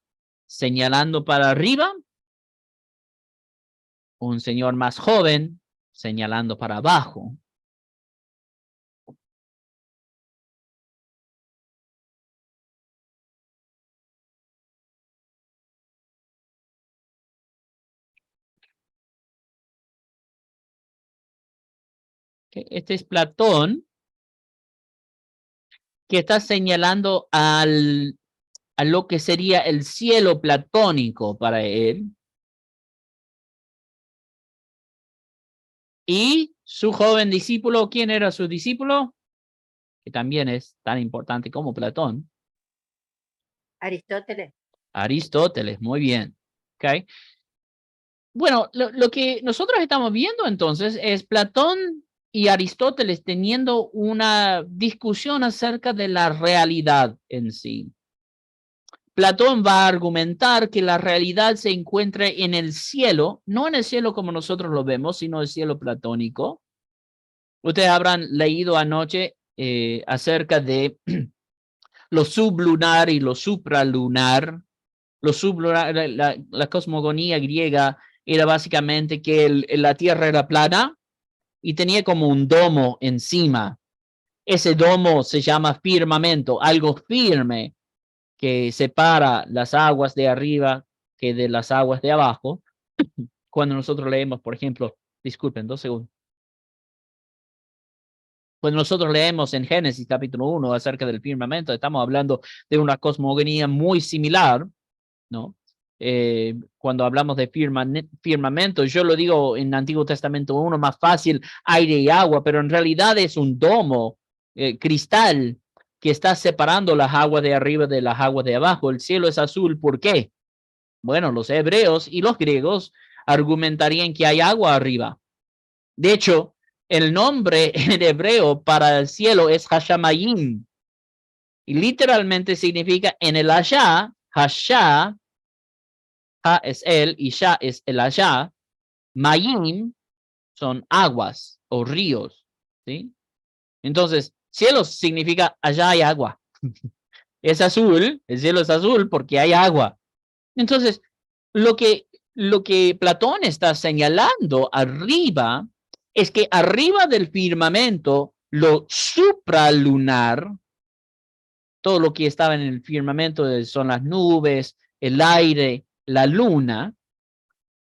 señalando para arriba, un señor más joven señalando para abajo. Este es Platón, que está señalando al a lo que sería el cielo platónico para él. Y su joven discípulo, ¿quién era su discípulo? Que también es tan importante como Platón. Aristóteles. Aristóteles, muy bien. ¿Okay? Bueno, lo que nosotros estamos viendo entonces es Platón y Aristóteles teniendo una discusión acerca de la realidad en sí. Platón va a argumentar que la realidad se encuentra en el cielo, no en el cielo como nosotros lo vemos, sino el cielo platónico. Ustedes habrán leído anoche acerca de lo sublunar y lo supralunar. Lo sublunar, la cosmogonía griega era básicamente que la Tierra era plana y tenía como un domo encima. Ese domo se llama firmamento, algo firme que separa las aguas de arriba que de las aguas de abajo. Cuando nosotros leemos, por ejemplo, disculpen, 2 segundos. Cuando nosotros leemos en Génesis capítulo 1 acerca del firmamento, estamos hablando de una cosmogonía muy similar, ¿no? Cuando hablamos de firmamento, yo lo digo en Antiguo Testamento 1, más fácil, aire y agua, pero en realidad es un domo, cristal, que está separando las aguas de arriba de las aguas de abajo. El cielo es azul, ¿por qué? Bueno, los hebreos y los griegos argumentarían que hay agua arriba. De hecho, el nombre en hebreo para el cielo es Hashamayim. Y literalmente significa en el allá, Hasha, Ha es él y Sha es el allá. Mayim son aguas o ríos, ¿sí? Entonces, cielo significa allá hay agua. Es azul, el cielo es azul porque hay agua. Entonces, lo que Platón está señalando arriba es que arriba del firmamento, lo supralunar, todo lo que estaba en el firmamento son las nubes, el aire, la luna,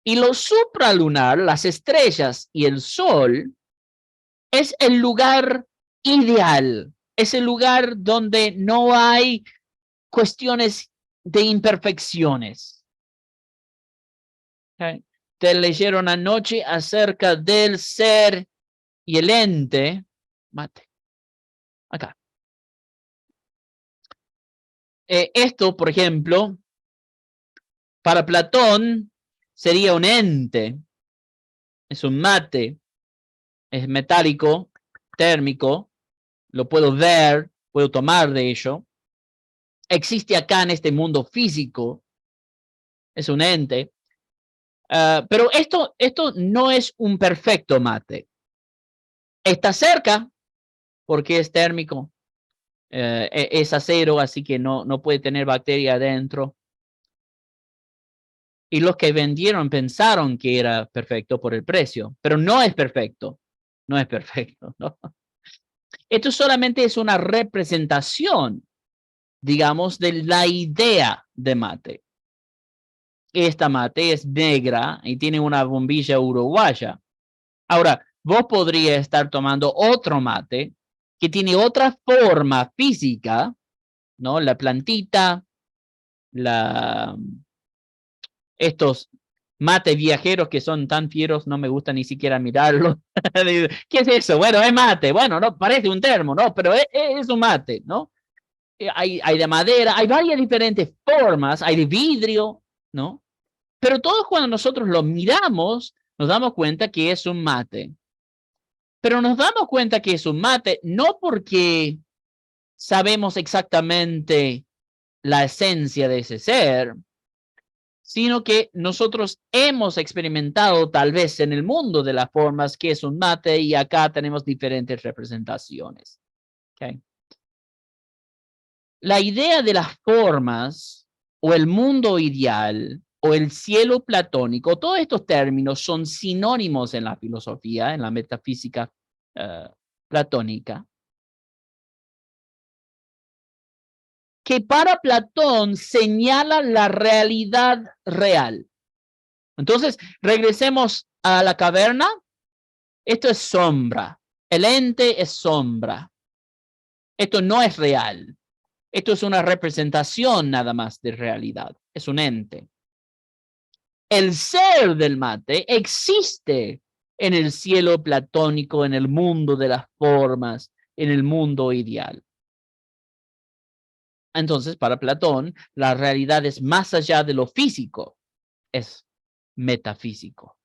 y lo supralunar, las estrellas y el sol, es el lugar ideal, es el lugar donde no hay cuestiones de imperfecciones. Okay. Te leyeron anoche acerca del ser y el ente. Mate. Acá. Esto, por ejemplo, para Platón sería un ente. Es un mate. Es metálico, térmico. Lo puedo ver, puedo tomar de ello. Existe acá en este mundo físico. Es un ente. Pero esto no es un perfecto mate. Está cerca porque es térmico. Es acero, así que no puede tener bacteria adentro. Y los que vendieron pensaron que era perfecto por el precio, pero no es perfecto. No es perfecto, ¿no? Esto solamente es una representación, digamos, de la idea de mate. Esta mate es negra y tiene una bombilla uruguaya. Ahora, vos podrías estar tomando otro mate que tiene otra forma física, ¿no? La plantita, estos mates viajeros que son tan fieros, no me gusta ni siquiera mirarlos. ¿Qué es eso? Bueno, es mate. Bueno, no parece un termo, ¿no? Pero es un mate, ¿no? Hay de madera, hay varias diferentes formas, hay de vidrio, ¿no? Pero todos cuando nosotros lo miramos, nos damos cuenta que es un mate. Pero nos damos cuenta que es un mate no porque sabemos exactamente la esencia de ese ser, sino que nosotros hemos experimentado tal vez en el mundo de las formas que es un mate y acá tenemos diferentes representaciones. Okay. La idea de las formas o el mundo ideal o el cielo platónico, todos estos términos son sinónimos en la filosofía, en la metafísica platónica, que para Platón señala la realidad real. Entonces, regresemos a la caverna. Esto es sombra. El ente es sombra. Esto no es real. Esto es una representación nada más de realidad. Es un ente. El ser del mate existe en el cielo platónico, en el mundo de las formas, en el mundo ideal. Entonces, para Platón, la realidad es más allá de lo físico, es metafísico.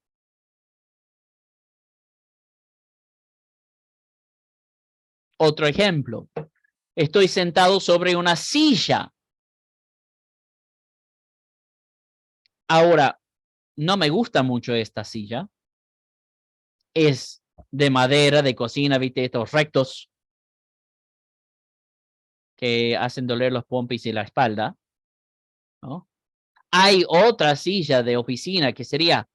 Otro ejemplo, estoy sentado sobre una silla. Ahora, no me gusta mucho esta silla. Es de madera, de cocina, ¿viste? Estos rectos que hacen doler los pompis y la espalda, ¿no? Hay otra silla de oficina que sería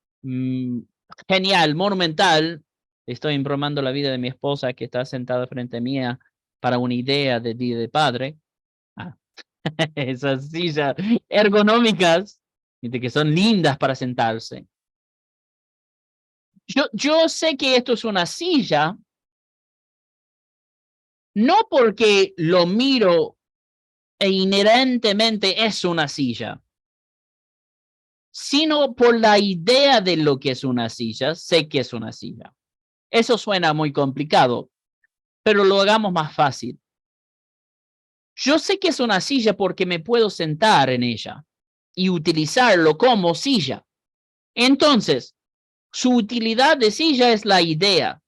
genial, monumental. Estoy embromando la vida de mi esposa que está sentada frente a mía para una idea de Día de Padre. Esas sillas ergonómicas, ¿viste? Que son lindas para sentarse. Yo sé que esto es una silla, no porque lo miro e inherentemente es una silla, sino por la idea de lo que es una silla, sé que es una silla. Eso suena muy complicado, pero lo hagamos más fácil. Yo sé que es una silla porque me puedo sentar en ella y utilizarlo como silla. Entonces, su utilidad de silla es la idea.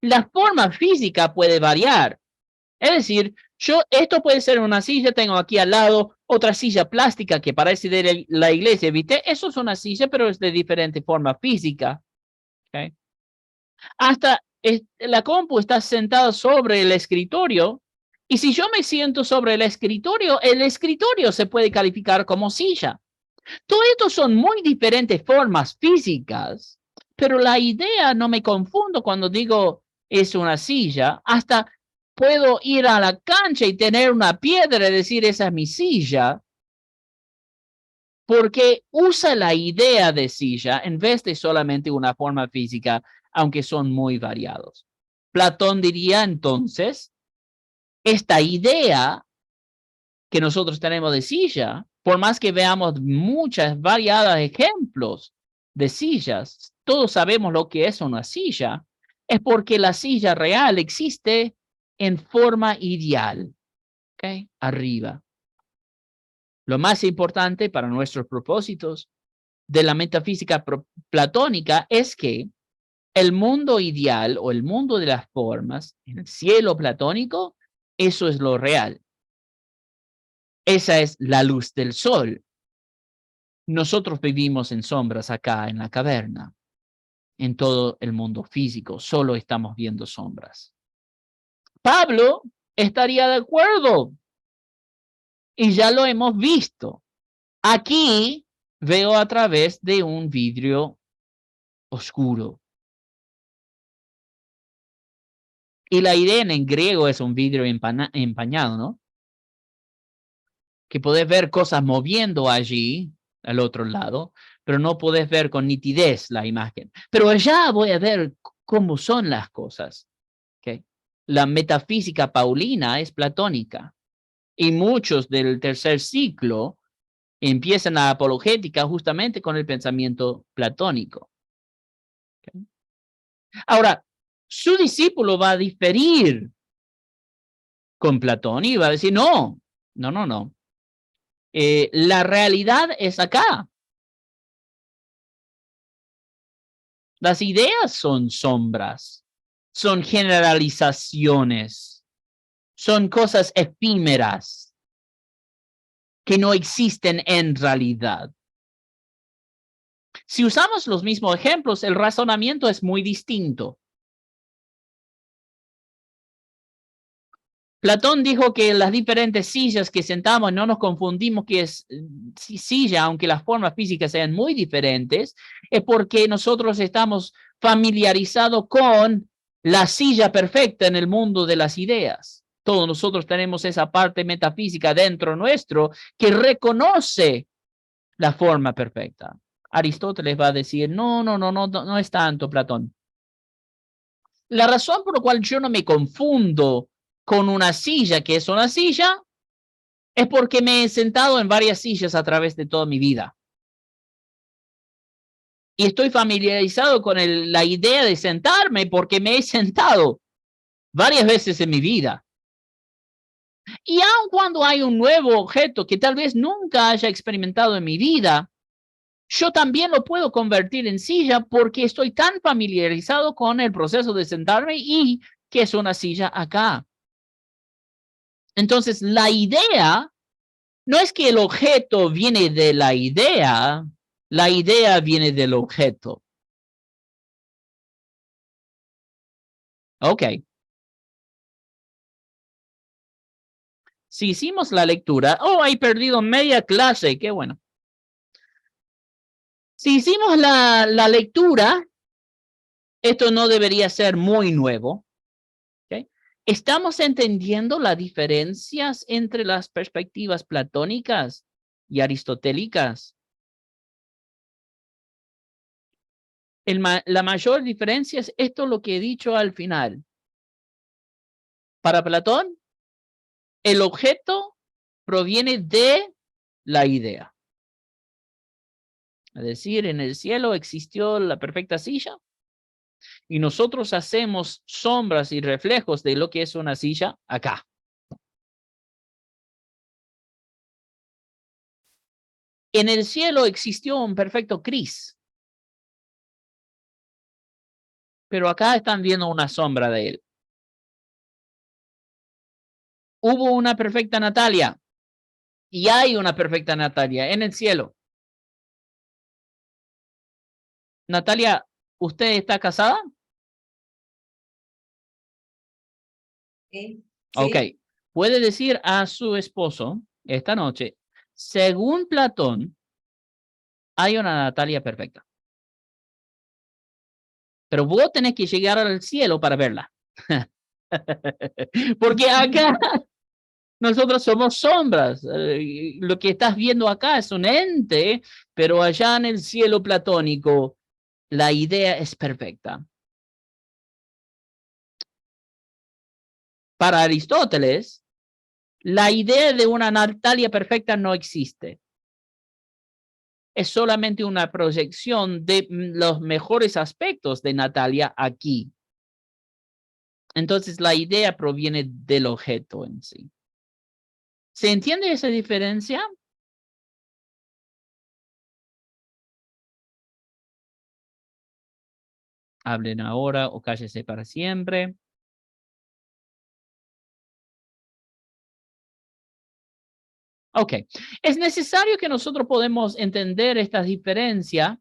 La forma física puede variar. Es decir, esto puede ser una silla, tengo aquí al lado otra silla plástica que parece de la iglesia, ¿viste? Eso es una silla, pero es de diferente forma física. ¿Okay? Hasta la compu está sentada sobre el escritorio, y si yo me siento sobre el escritorio se puede calificar como silla. Todo esto son muy diferentes formas físicas, pero la idea no me confundo cuando digo es una silla. Hasta puedo ir a la cancha y tener una piedra y decir esa es mi silla, porque usa la idea de silla en vez de solamente una forma física, aunque son muy variados. Platón diría entonces, esta idea que nosotros tenemos de silla, por más que veamos muchas variadas ejemplos de sillas, todos sabemos lo que es una silla, es porque la silla real existe en forma ideal, ¿ok? Arriba. Lo más importante para nuestros propósitos de la metafísica platónica es que el mundo ideal o el mundo de las formas, en el cielo platónico, eso es lo real. Esa es la luz del sol. Nosotros vivimos en sombras acá en la caverna. En todo el mundo físico, solo estamos viendo sombras. Pablo estaría de acuerdo. Y ya lo hemos visto. Aquí veo a través de un vidrio oscuro. Y la idea en griego es un vidrio empañado, ¿no? Que podés ver cosas moviendo allí, al otro lado, pero no podés ver con nitidez la imagen. Pero allá voy a ver cómo son las cosas. ¿Okay? La metafísica paulina es platónica. Y muchos del tercer ciclo empiezan la apologética justamente con el pensamiento platónico. ¿Okay? Ahora, su discípulo va a diferir con Platón y va a decir, no. La realidad es acá. Las ideas son sombras, son generalizaciones, son cosas efímeras que no existen en realidad. Si usamos los mismos ejemplos, el razonamiento es muy distinto. Platón dijo que las diferentes sillas que sentamos no nos confundimos que es silla, aunque las formas físicas sean muy diferentes, es porque nosotros estamos familiarizados con la silla perfecta en el mundo de las ideas. Todos nosotros tenemos esa parte metafísica dentro nuestro que reconoce la forma perfecta. Aristóteles va a decir, no es tanto, Platón. La razón por la cual yo no me confundo con una silla que es una silla Es porque me he sentado en varias sillas a través de toda mi vida. Y estoy familiarizado con la idea de sentarme porque me he sentado varias veces en mi vida. Y aun cuando hay un nuevo objeto que tal vez nunca haya experimentado en mi vida, yo también lo puedo convertir en silla porque estoy tan familiarizado con el proceso de sentarme y que es una silla acá. Entonces, la idea no es que el objeto viene de la idea viene del objeto. Ok. Si hicimos la lectura, he perdido media clase, qué bueno. Si hicimos la lectura, esto no debería ser muy nuevo. ¿Okay? ¿Estamos entendiendo las diferencias entre las perspectivas platónicas y aristotélicas? La mayor diferencia es esto lo que he dicho al final. Para Platón, el objeto proviene de la idea. Es decir, en el cielo existió la perfecta silla y nosotros hacemos sombras y reflejos de lo que es una silla acá. En el cielo existió un perfecto Cris, pero acá están viendo una sombra de él. Hubo una perfecta Natalia y hay una perfecta Natalia en el cielo. Natalia, ¿usted está casada? Sí. Ok. Puede decir a su esposo esta noche, según Platón, hay una Natalia perfecta. Pero vos tenés que llegar al cielo para verla. Porque acá nosotros somos sombras. Lo que estás viendo acá es un ente, pero allá en el cielo platónico, la idea es perfecta. Para Aristóteles, la idea de una Natalia perfecta no existe. Es solamente una proyección de los mejores aspectos de Natalia aquí. Entonces, la idea proviene del objeto en sí. ¿Se entiende esa diferencia? Hablen ahora o cállese para siempre. Ok. Es necesario que nosotros podamos entender esta diferencia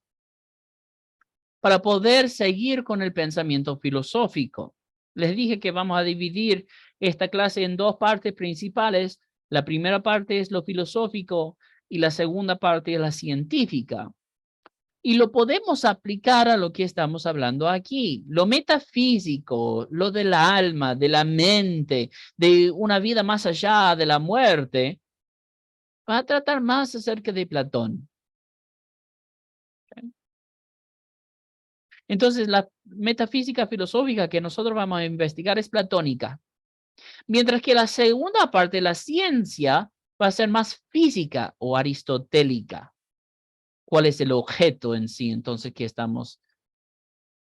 para poder seguir con el pensamiento filosófico. Les dije que vamos a dividir esta clase en dos partes principales. La primera parte es lo filosófico y la segunda parte es la científica. Y lo podemos aplicar a lo que estamos hablando aquí. Lo metafísico, lo del alma, de la mente, de una vida más allá de la muerte, va a tratar más acerca de Platón. Entonces, la metafísica filosófica que nosotros vamos a investigar es platónica. Mientras que la segunda parte, la ciencia, va a ser más física o aristotélica. ¿Cuál es el objeto en sí, entonces, que estamos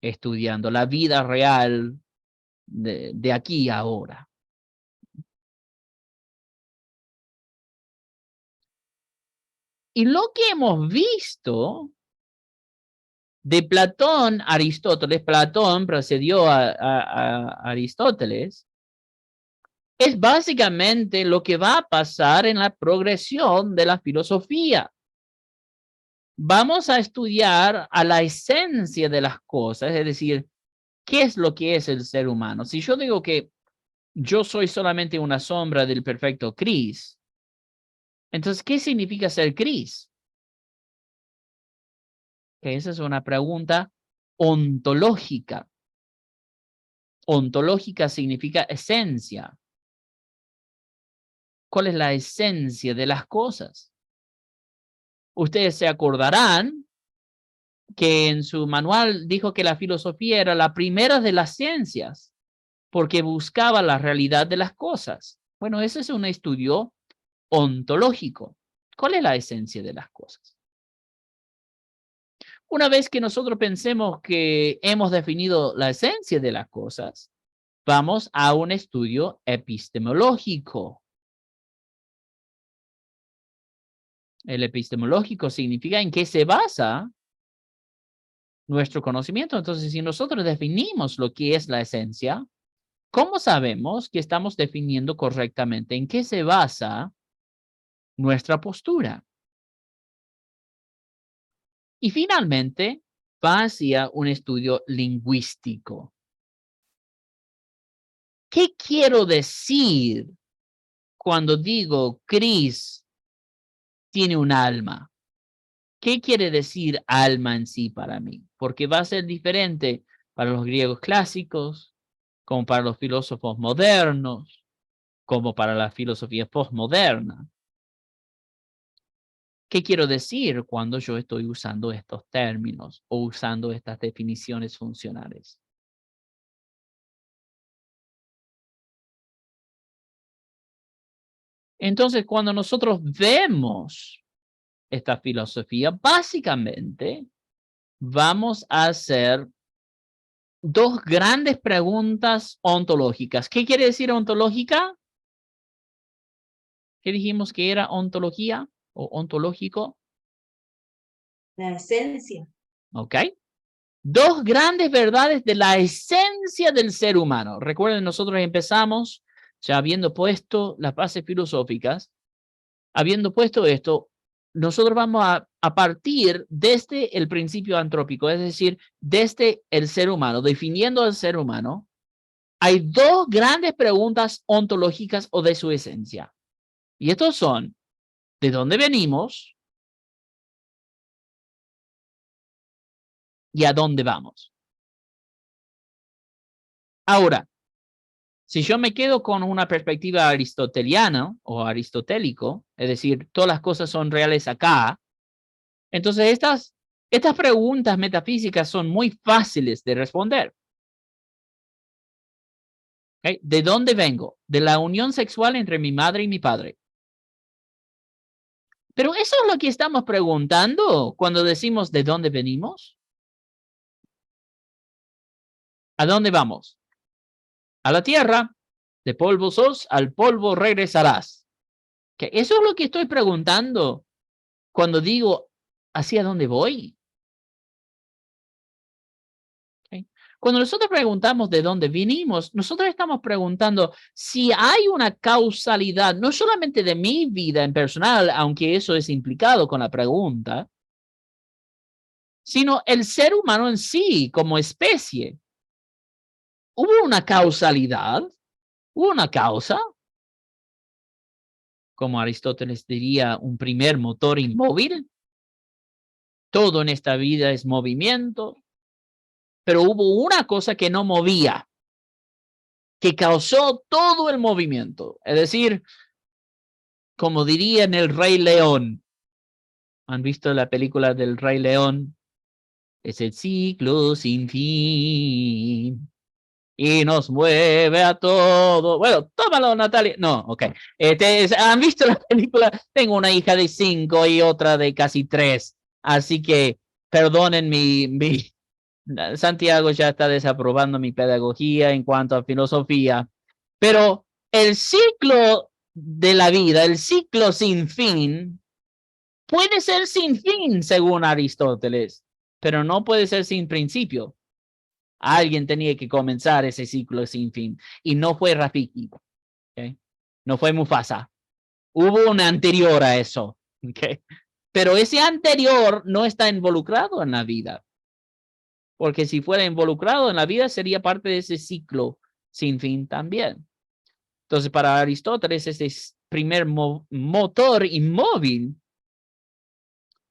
estudiando? La vida real de aquí y ahora. Y lo que hemos visto de Platón, Aristóteles, Platón precedió a Aristóteles, es básicamente lo que va a pasar en la progresión de la filosofía. Vamos a estudiar a la esencia de las cosas, es decir, ¿qué es lo que es el ser humano? Si yo digo que yo soy solamente una sombra del perfecto Cris, entonces, ¿qué significa ser Cris? Que esa es una pregunta ontológica. Ontológica significa esencia. ¿Cuál es la esencia de las cosas? Ustedes se acordarán que en su manual dijo que la filosofía era la primera de las ciencias porque buscaba la realidad de las cosas. Bueno, ese es un estudio ontológico. ¿Cuál es la esencia de las cosas? Una vez que nosotros pensemos que hemos definido la esencia de las cosas, vamos a un estudio epistemológico. El epistemológico significa en qué se basa nuestro conocimiento. Entonces, si nosotros definimos lo que es la esencia, ¿cómo sabemos que estamos definiendo correctamente en qué se basa nuestra postura? Y finalmente, va hacia un estudio lingüístico. ¿Qué quiero decir cuando digo Cris tiene un alma? ¿Qué quiere decir alma en sí para mí? Porque va a ser diferente para los griegos clásicos, como para los filósofos modernos, como para la filosofía postmoderna. ¿Qué quiero decir cuando yo estoy usando estos términos o usando estas definiciones funcionales? Entonces, cuando nosotros vemos esta filosofía, básicamente vamos a hacer dos grandes preguntas ontológicas. ¿Qué quiere decir ontológica? ¿Qué dijimos que era ontología o ontológico? La esencia. ¿Ok? Dos grandes verdades de la esencia del ser humano. Recuerden, nosotros empezamos ya habiendo puesto las bases filosóficas, habiendo puesto esto, nosotros vamos a partir desde el principio antrópico, es decir, desde el ser humano, definiendo al ser humano. Hay dos grandes preguntas ontológicas o de su esencia. Y estos son, ¿de dónde venimos? ¿Y a dónde vamos? Ahora, si yo me quedo con una perspectiva aristoteliana o aristotélico, es decir, todas las cosas son reales acá, entonces estas preguntas metafísicas son muy fáciles de responder. ¿Okay? ¿De dónde vengo? De la unión sexual entre mi madre y mi padre. Pero eso es lo que estamos preguntando cuando decimos ¿de dónde venimos? ¿A dónde vamos? A la tierra, de polvo sos, al polvo regresarás. ¿Okay? Eso es lo que estoy preguntando cuando digo ¿hacia dónde voy? ¿Okay? Cuando nosotros preguntamos de dónde vinimos, nosotros estamos preguntando si hay una causalidad, no solamente de mi vida en personal, aunque eso es implicado con la pregunta, sino el ser humano en sí como especie. ¿Hubo una causalidad? ¿Hubo una causa? Como Aristóteles diría, un primer motor inmóvil. Todo en esta vida es movimiento, pero hubo una cosa que no movía, que causó todo el movimiento. Es decir, como diría en El Rey León. ¿Han visto la película del Rey León? Es el ciclo sin fin y nos mueve a todo. Bueno, tómalo, Natalia. No, ok. ¿Han visto la película? Tengo una hija de 5 y otra de casi 3. Así que perdonen Santiago ya está desaprobando mi pedagogía en cuanto a filosofía. Pero el ciclo de la vida, el ciclo sin fin, puede ser sin fin, según Aristóteles, pero no puede ser sin principio. Alguien tenía que comenzar ese ciclo sin fin. Y no fue Rafiki. ¿Okay? No fue Mufasa. Hubo un anterior a eso. ¿Okay? Pero ese anterior no está involucrado en la vida. Porque si fuera involucrado en la vida, sería parte de ese ciclo sin fin también. Entonces, para Aristóteles, ese primer motor inmóvil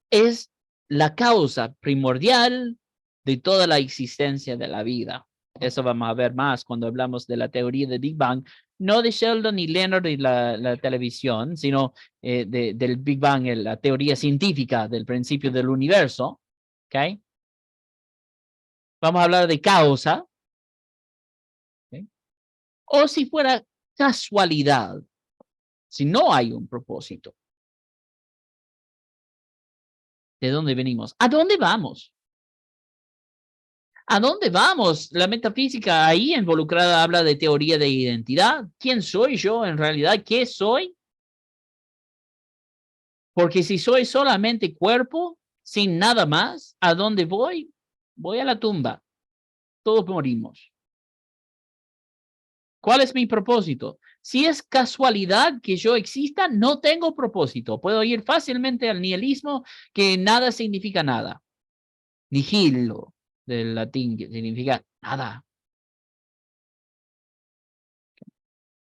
es la causa primordial de toda la existencia de la vida. Eso vamos a ver más cuando hablamos de la teoría de Big Bang, no de Sheldon y Leonard y la televisión, sino del Big Bang, la teoría científica del principio del universo. ¿Okay? Vamos a hablar de causa. ¿Okay? O si fuera casualidad. si no hay un propósito? ¿De dónde venimos? ¿A dónde vamos? ¿A dónde vamos? La metafísica ahí involucrada habla de teoría de identidad. ¿Quién soy yo en realidad? ¿Qué soy? Porque si soy solamente cuerpo, sin nada más, ¿a dónde voy? Voy a la tumba. Todos morimos. ¿Cuál es mi propósito? Si es casualidad que yo exista, no tengo propósito. Puedo ir fácilmente al nihilismo, que nada significa nada. Nihilo, del latín, que significa nada.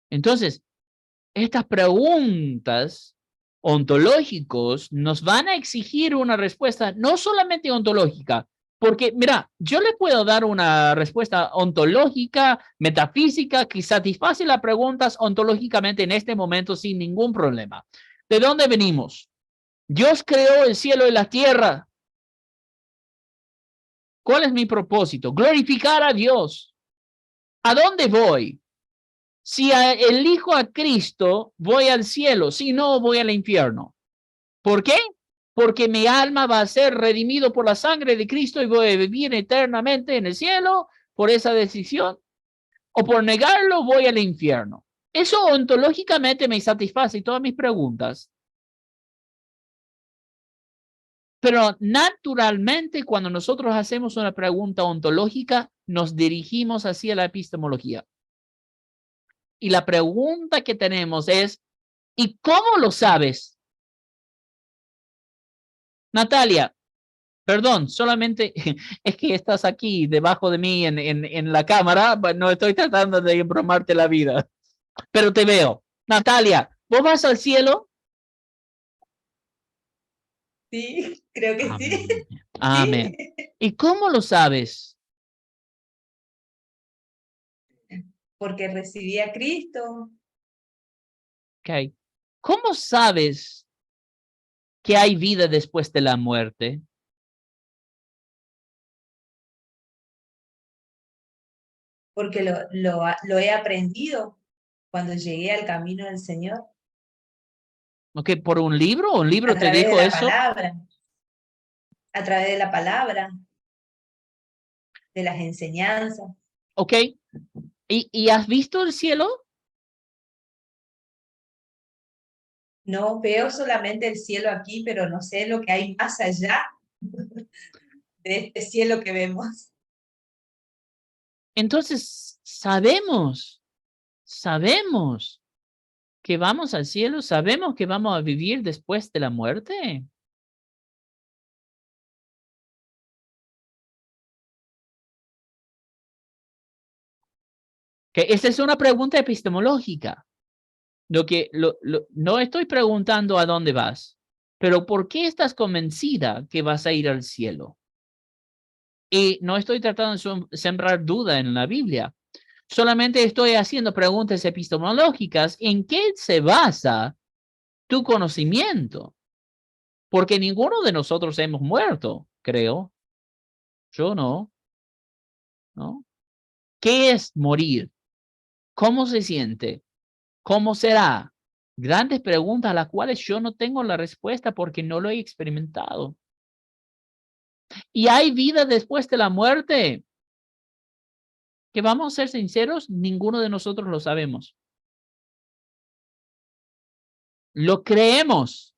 Entonces, estas preguntas ontológicos nos van a exigir una respuesta no solamente ontológica, porque mira, yo le puedo dar una respuesta ontológica, metafísica, que satisface las preguntas ontológicamente en este momento sin ningún problema. ¿De dónde venimos? Dios creó el cielo y la tierra. ¿Cuál es mi propósito? Glorificar a Dios. ¿A dónde voy? Si elijo a Cristo, voy al cielo. Si no, voy al infierno. ¿Por qué? Porque mi alma va a ser redimido por la sangre de Cristo y voy a vivir eternamente en el cielo por esa decisión. O por negarlo, voy al infierno. Eso ontológicamente me satisface todas mis preguntas. Pero naturalmente, cuando nosotros hacemos una pregunta ontológica, nos dirigimos hacia la epistemología. Y la pregunta que tenemos es, ¿y cómo lo sabes? Natalia, perdón, solamente es que estás aquí debajo de mí en la cámara, no estoy tratando de embromarte la vida, pero te veo. Natalia, ¿vos vas al cielo? Sí, creo que Amén. sí. Amén. Sí. ¿Y cómo lo sabes? Porque recibí a Cristo. Okay. ¿Cómo sabes que hay vida después de la muerte? Porque lo he aprendido cuando llegué al camino del Señor. Okay, ¿por un libro? ¿Un libro A te través de dijo la eso? palabra. A través de la palabra. De las enseñanzas. Ok. ¿Y has visto el cielo? No veo solamente el cielo aquí, pero no sé lo que hay más allá de este cielo que vemos. Entonces, sabemos que vamos al cielo, sabemos que vamos a vivir después de la muerte. Que esa es una pregunta epistemológica. No estoy preguntando a dónde vas, pero ¿por qué estás convencida que vas a ir al cielo? Y no estoy tratando de sembrar duda en la Biblia. Solamente estoy haciendo preguntas epistemológicas en qué se basa tu conocimiento. Porque ninguno de nosotros hemos muerto, creo. Yo no, ¿no? ¿Qué es morir? ¿Cómo se siente? ¿Cómo será? Grandes preguntas a las cuales yo no tengo la respuesta porque no lo he experimentado. ¿Y hay vida después de la muerte? Que vamos a ser sinceros, ninguno de nosotros lo sabemos. Lo creemos,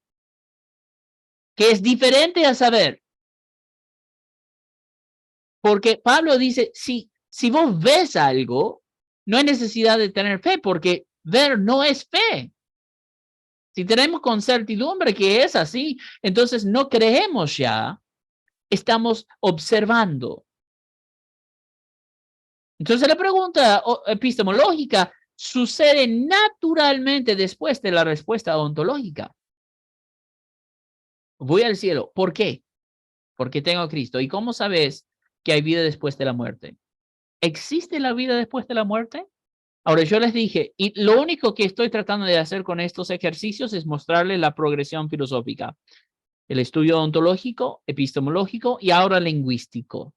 que es diferente a saber. Porque Pablo dice, si vos ves algo, no hay necesidad de tener fe, porque ver no es fe. Si tenemos con certidumbre que es así, entonces no creemos ya, estamos observando. Entonces la pregunta epistemológica sucede naturalmente después de la respuesta ontológica. Voy al cielo. ¿Por qué? Porque tengo a Cristo. ¿Y cómo sabes que hay vida después de la muerte? ¿Existe la vida después de la muerte? Ahora, yo les dije, y lo único que estoy tratando de hacer con estos ejercicios es mostrarles la progresión filosófica. El estudio ontológico, epistemológico y ahora lingüístico.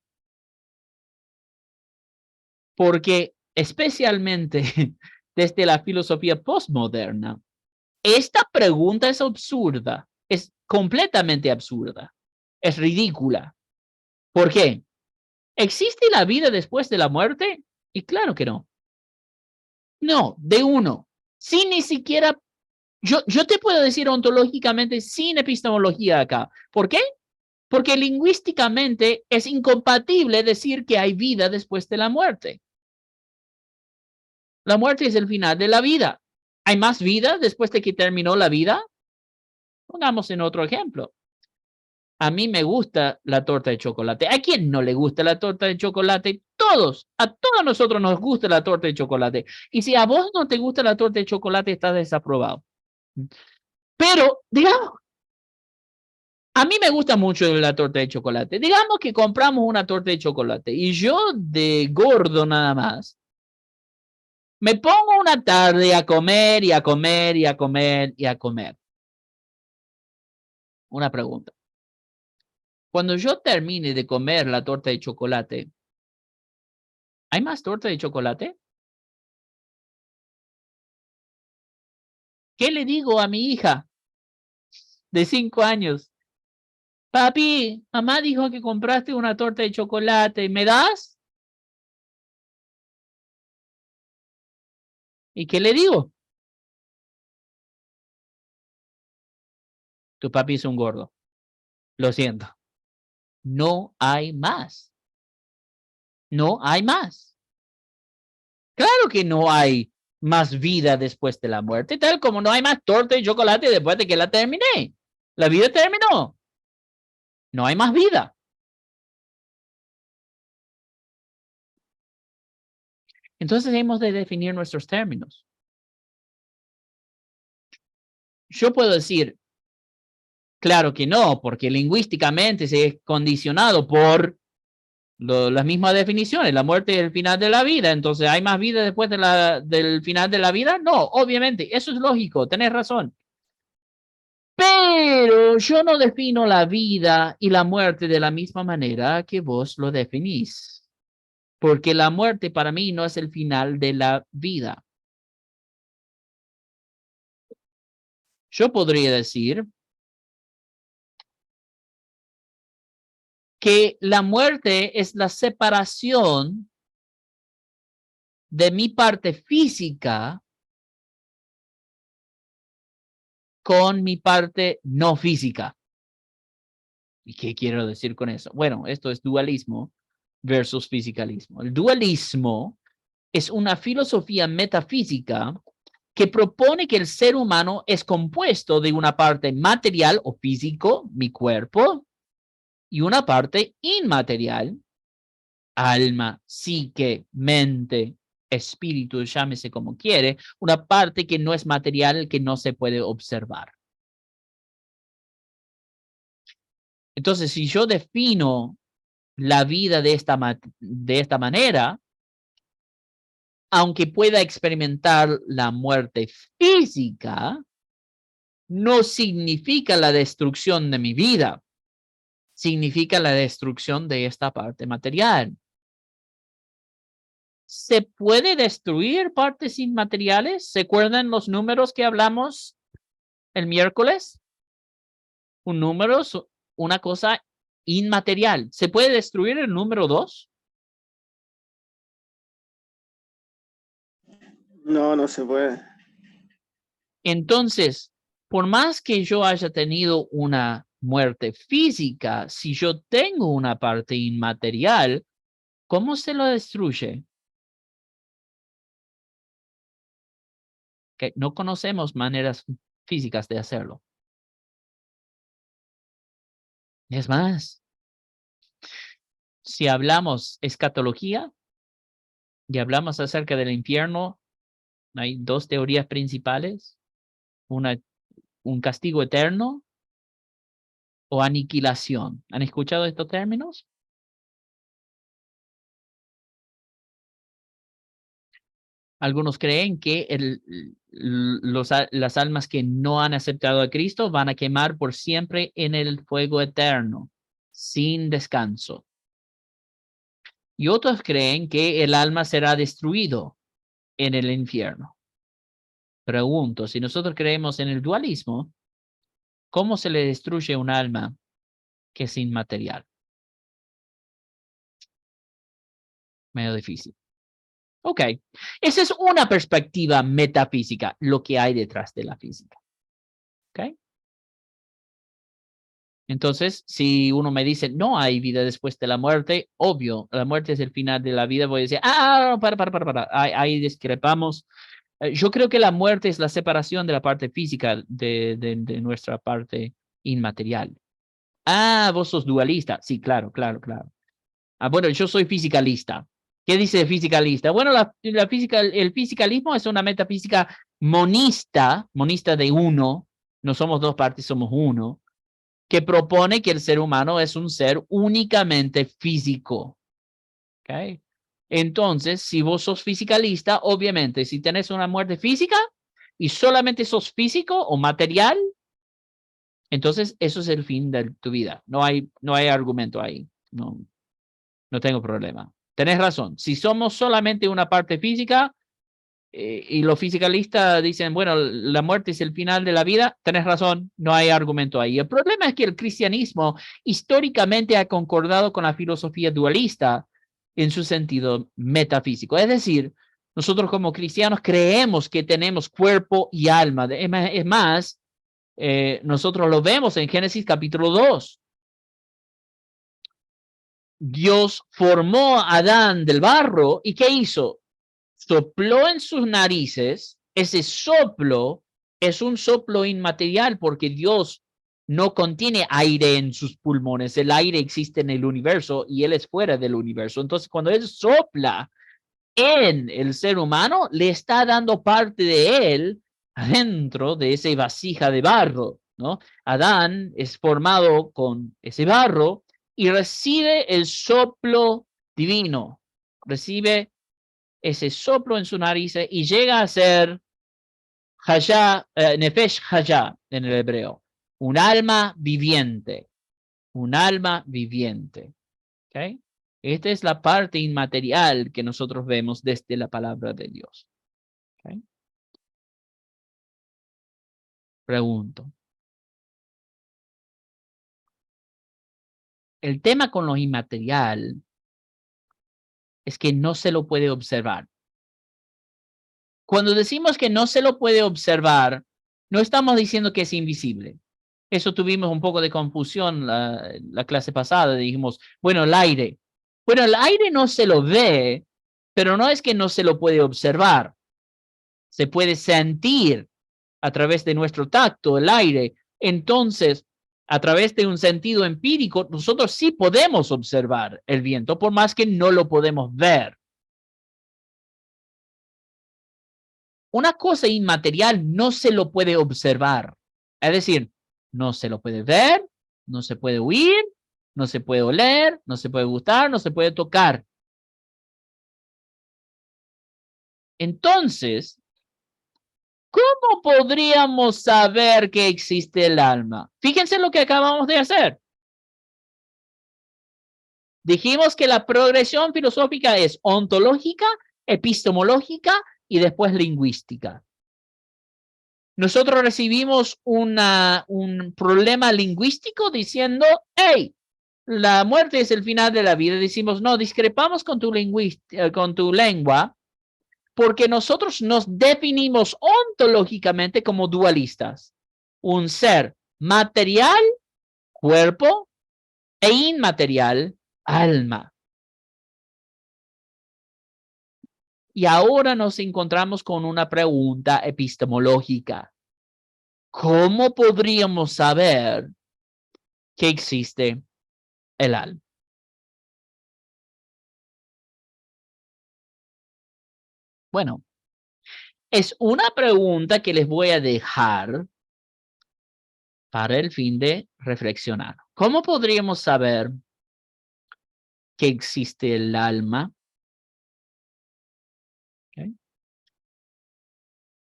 Porque especialmente desde la filosofía postmoderna, Esta pregunta es absurda, es completamente absurda, es ridícula. ¿Por qué? ¿Existe la vida después de la muerte? Y claro que no. No, de uno. Sin ni siquiera, yo te puedo decir ontológicamente sin epistemología acá. ¿Por qué? Porque lingüísticamente es incompatible decir que hay vida después de la muerte. La muerte es el final de la vida. ¿Hay más vida después de que terminó la vida? Pongamos en otro ejemplo. A mí me gusta la torta de chocolate. ¿A quién no le gusta la torta de chocolate? A todos nosotros nos gusta la torta de chocolate. Y si a vos no te gusta la torta de chocolate, estás desaprobado. Pero, digamos, a mí me gusta mucho la torta de chocolate. Digamos que compramos una torta de chocolate y yo de gordo nada más, me pongo una tarde a comer y a comer y a comer y a comer. Una pregunta. Cuando yo termine de comer la torta de chocolate, ¿hay más torta de chocolate? ¿Qué le digo a mi hija de 5 años? Papi, mamá dijo que compraste una torta de chocolate. ¿Me das? ¿Y qué le digo? Tu papi es un gordo. Lo siento. No hay más. No hay más. Claro que no hay más vida después de la muerte, tal como no hay más torta de chocolate después de que la terminé. La vida terminó. No hay más vida. Entonces hemos de definir nuestros términos. Yo puedo decir, claro que no, porque lingüísticamente se es condicionado por las mismas definiciones, la muerte y el final de la vida. Entonces, ¿hay más vida después del final de la vida? No, obviamente, eso es lógico, tenés razón. Pero yo no defino la vida y la muerte de la misma manera que vos lo definís. Porque la muerte para mí no es el final de la vida. Yo podría decir que la muerte es la separación de mi parte física con mi parte no física. ¿Y qué quiero decir con eso? Bueno, esto es dualismo versus fisicalismo. El dualismo es una filosofía metafísica que propone que el ser humano es compuesto de una parte material o físico, mi cuerpo, y una parte inmaterial, alma, psique, mente, espíritu, llámese como quiere, una parte que no es material, que no se puede observar. Entonces, si yo defino la vida de esta manera, aunque pueda experimentar la muerte física, no significa la destrucción de mi vida, significa la destrucción de esta parte material. ¿Se puede destruir partes inmateriales? ¿Se acuerdan los números que hablamos el miércoles? Un número, una cosa inmaterial. ¿Se puede destruir el número 2? No, no se puede. Entonces, por más que yo haya tenido una muerte física, si yo tengo una parte inmaterial, ¿cómo se lo destruye? Que no conocemos maneras físicas de hacerlo. Es más, si hablamos escatología y hablamos acerca del infierno, hay dos teorías principales, un castigo eterno o aniquilación. ¿Han escuchado estos términos? Algunos creen que las almas que no han aceptado a Cristo van a quemar por siempre en el fuego eterno, sin descanso. Y otros creen que el alma será destruido en el infierno. Pregunto, si nosotros creemos en el dualismo, ¿cómo se le destruye un alma que es inmaterial? Medio difícil. Ok, esa es una perspectiva metafísica, lo que hay detrás de la física. Ok. Entonces, si uno me dice, no hay vida después de la muerte, obvio, la muerte es el final de la vida, voy a decir, para. Ahí discrepamos. Yo creo que la muerte es la separación de la parte física de nuestra parte inmaterial. Vos sos dualista. Sí, claro. Bueno, yo soy fisicalista. ¿Qué dice fisicalista? Bueno, el fisicalismo es una metafísica monista de uno. No somos dos partes, somos uno, que propone que el ser humano es un ser únicamente físico. ¿Ok? Entonces, si vos sos fisicalista, obviamente, si tenés una muerte física y solamente sos físico o material, entonces eso es el fin de tu vida. No hay argumento ahí. No tengo problema. Tenés razón. Si somos solamente una parte física y los fisicalistas dicen, bueno, la muerte es el final de la vida, tenés razón, no hay argumento ahí. El problema es que el cristianismo históricamente ha concordado con la filosofía dualista en su sentido metafísico. Es decir, nosotros como cristianos creemos que tenemos cuerpo y alma. Es más, nosotros lo vemos en Génesis capítulo 2. Dios formó a Adán del barro y ¿qué hizo? Sopló en sus narices. Ese soplo es un soplo inmaterial porque Dios no contiene aire en sus pulmones. El aire existe en el universo y él es fuera del universo. Entonces, cuando él sopla en el ser humano, le está dando parte de él adentro de esa vasija de barro, ¿no? Adán es formado con ese barro y recibe el soplo divino, recibe ese soplo en su nariz y llega a ser Nefesh Hayá en el hebreo, un alma viviente, un alma viviente. ¿Okay? Esta es la parte inmaterial que nosotros vemos desde la palabra de Dios. ¿Okay? Pregunto. El tema con lo inmaterial es que no se lo puede observar. Cuando decimos que no se lo puede observar, no estamos diciendo que es invisible. Eso tuvimos un poco de confusión la clase pasada. Dijimos, bueno, el aire. Bueno, el aire no se lo ve, pero no es que no se lo puede observar. Se puede sentir a través de nuestro tacto, el aire. Entonces, a través de un sentido empírico, nosotros sí podemos observar el viento, por más que no lo podemos ver. Una cosa inmaterial no se lo puede observar. Es decir, no se lo puede ver, no se puede oír, no se puede oler, no se puede gustar, no se puede tocar. Entonces, ¿cómo podríamos saber que existe el alma? Fíjense lo que acabamos de hacer. Dijimos que la progresión filosófica es ontológica, epistemológica y después lingüística. Nosotros recibimos un problema lingüístico diciendo, hey, la muerte es el final de la vida. Decimos, no, discrepamos con tu lengua porque nosotros nos definimos ontológicamente como dualistas. Un ser material, cuerpo, e inmaterial, alma. Y ahora nos encontramos con una pregunta epistemológica. ¿Cómo podríamos saber que existe el alma? Bueno, es una pregunta que les voy a dejar para el fin de reflexionar. ¿Cómo podríamos saber que existe el alma? Okay.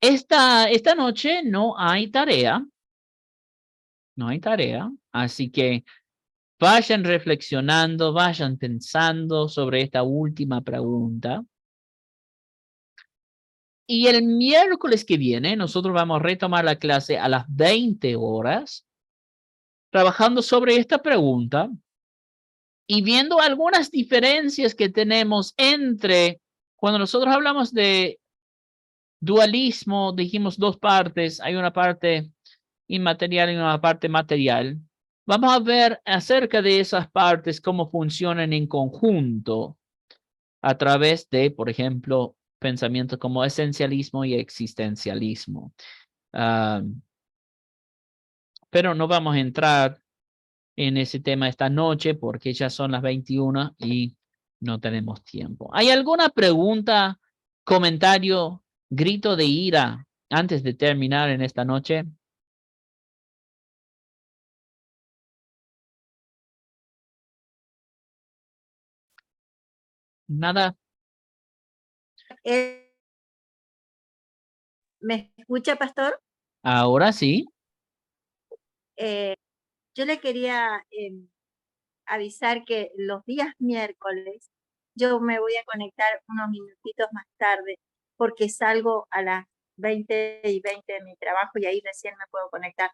Esta noche no hay tarea. No hay tarea. Así que vayan reflexionando, vayan pensando sobre esta última pregunta. Y el miércoles que viene, nosotros vamos a retomar la clase a las 20 horas, trabajando sobre esta pregunta y viendo algunas diferencias que tenemos entre, cuando nosotros hablamos de dualismo, dijimos dos partes, hay una parte inmaterial y una parte material. Vamos a ver acerca de esas partes, cómo funcionan en conjunto a través de, por ejemplo, pensamientos como esencialismo y existencialismo. Pero no vamos a entrar en ese tema esta noche porque ya son las 21 y no tenemos tiempo. ¿Hay alguna pregunta, comentario, grito de ira antes de terminar en esta noche? Nada. ¿Me escucha, pastor? Ahora sí. Yo le quería avisar que los días miércoles yo me voy a conectar unos minutitos más tarde porque salgo a las 20:20 de mi trabajo y ahí recién me puedo conectar.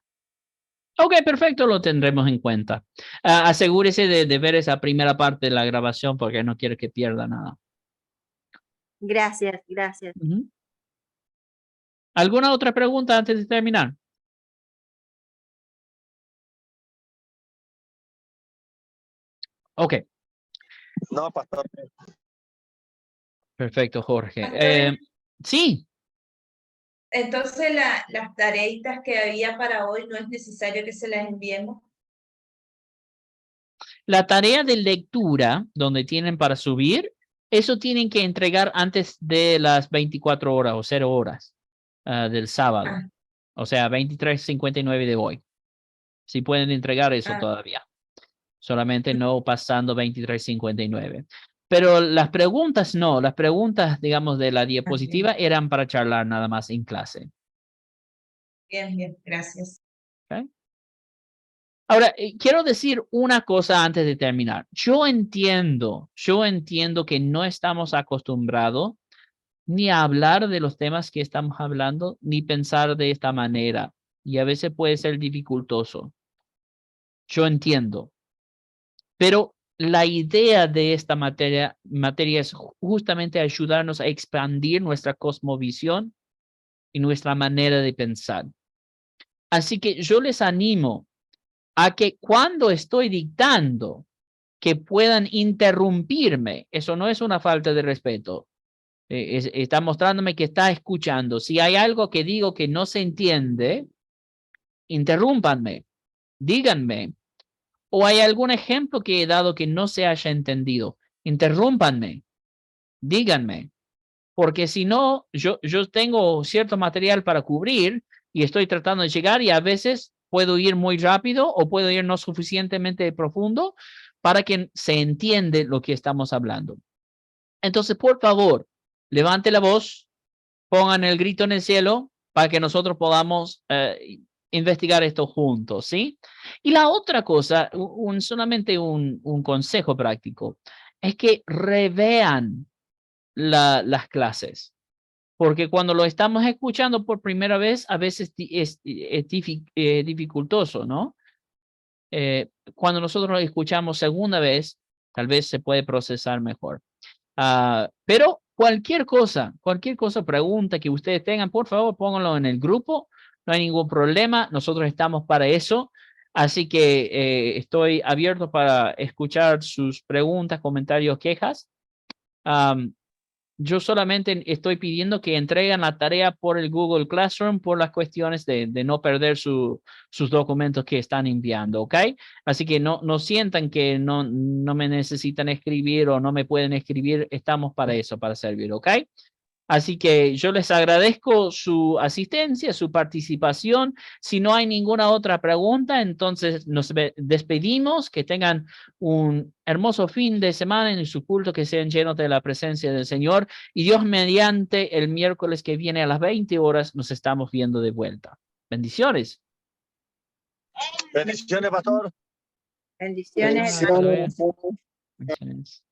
Ok, perfecto, lo tendremos en cuenta. Asegúrese de ver esa primera parte de la grabación porque no quiero que pierda nada. Gracias, gracias. ¿Alguna otra pregunta antes de terminar? Ok. No, pastor. Perfecto, Jorge. Pastor, Sí. entonces las tareitas que había para hoy no es necesario que se las enviemos. La tarea de lectura, donde tienen para subir, eso tienen que entregar antes de las 24 horas o 0 horas del sábado. Ah. O sea, 23:59 de hoy. Si pueden entregar eso Ah. todavía. Solamente no pasando 23:59. Pero las preguntas no. Las preguntas, digamos, de la diapositiva eran para charlar nada más en clase. Bien, bien, gracias. ¿Okay? Ahora, quiero decir una cosa antes de terminar. Yo entiendo que no estamos acostumbrados ni a hablar de los temas que estamos hablando, ni pensar de esta manera. Y a veces puede ser dificultoso. Yo entiendo. Pero la idea de esta materia es justamente ayudarnos a expandir nuestra cosmovisión y nuestra manera de pensar. Así que yo les animo a que cuando estoy dictando, que puedan interrumpirme. Eso no es una falta de respeto. Está mostrándome que está escuchando. Si hay algo que digo que no se entiende, interrúmpanme, díganme. O hay algún ejemplo que he dado que no se haya entendido, interrúmpanme, díganme. Porque si no, yo tengo cierto material para cubrir y estoy tratando de llegar y a veces puedo ir muy rápido o puedo ir no suficientemente profundo para que se entiende lo que estamos hablando. Entonces, por favor, levante la voz, pongan el grito en el cielo para que nosotros podamos investigar esto juntos, ¿sí? Y la otra cosa, solamente un consejo práctico, es que revean las clases. Porque cuando lo estamos escuchando por primera vez, a veces es dificultoso, ¿no? Cuando nosotros lo escuchamos segunda vez, tal vez se puede procesar mejor. Pero cualquier cosa, pregunta que ustedes tengan, por favor, pónganlo en el grupo. No hay ningún problema. Nosotros estamos para eso. Así que estoy abierto para escuchar sus preguntas, comentarios, quejas. Yo solamente estoy pidiendo que entreguen la tarea por el Google Classroom por las cuestiones de no perder sus documentos que están enviando, ¿ok? Así que no sientan que no me necesitan escribir o no me pueden escribir. Estamos para eso, para servir, ¿ok? Así que yo les agradezco su asistencia, su participación. Si no hay ninguna otra pregunta, entonces nos despedimos. Que tengan un hermoso fin de semana en su culto, que sean llenos de la presencia del Señor. Y Dios mediante, el miércoles que viene a las 20 horas nos estamos viendo de vuelta. Bendiciones. Bendiciones, pastor. Bendiciones. Bendiciones. Bendiciones.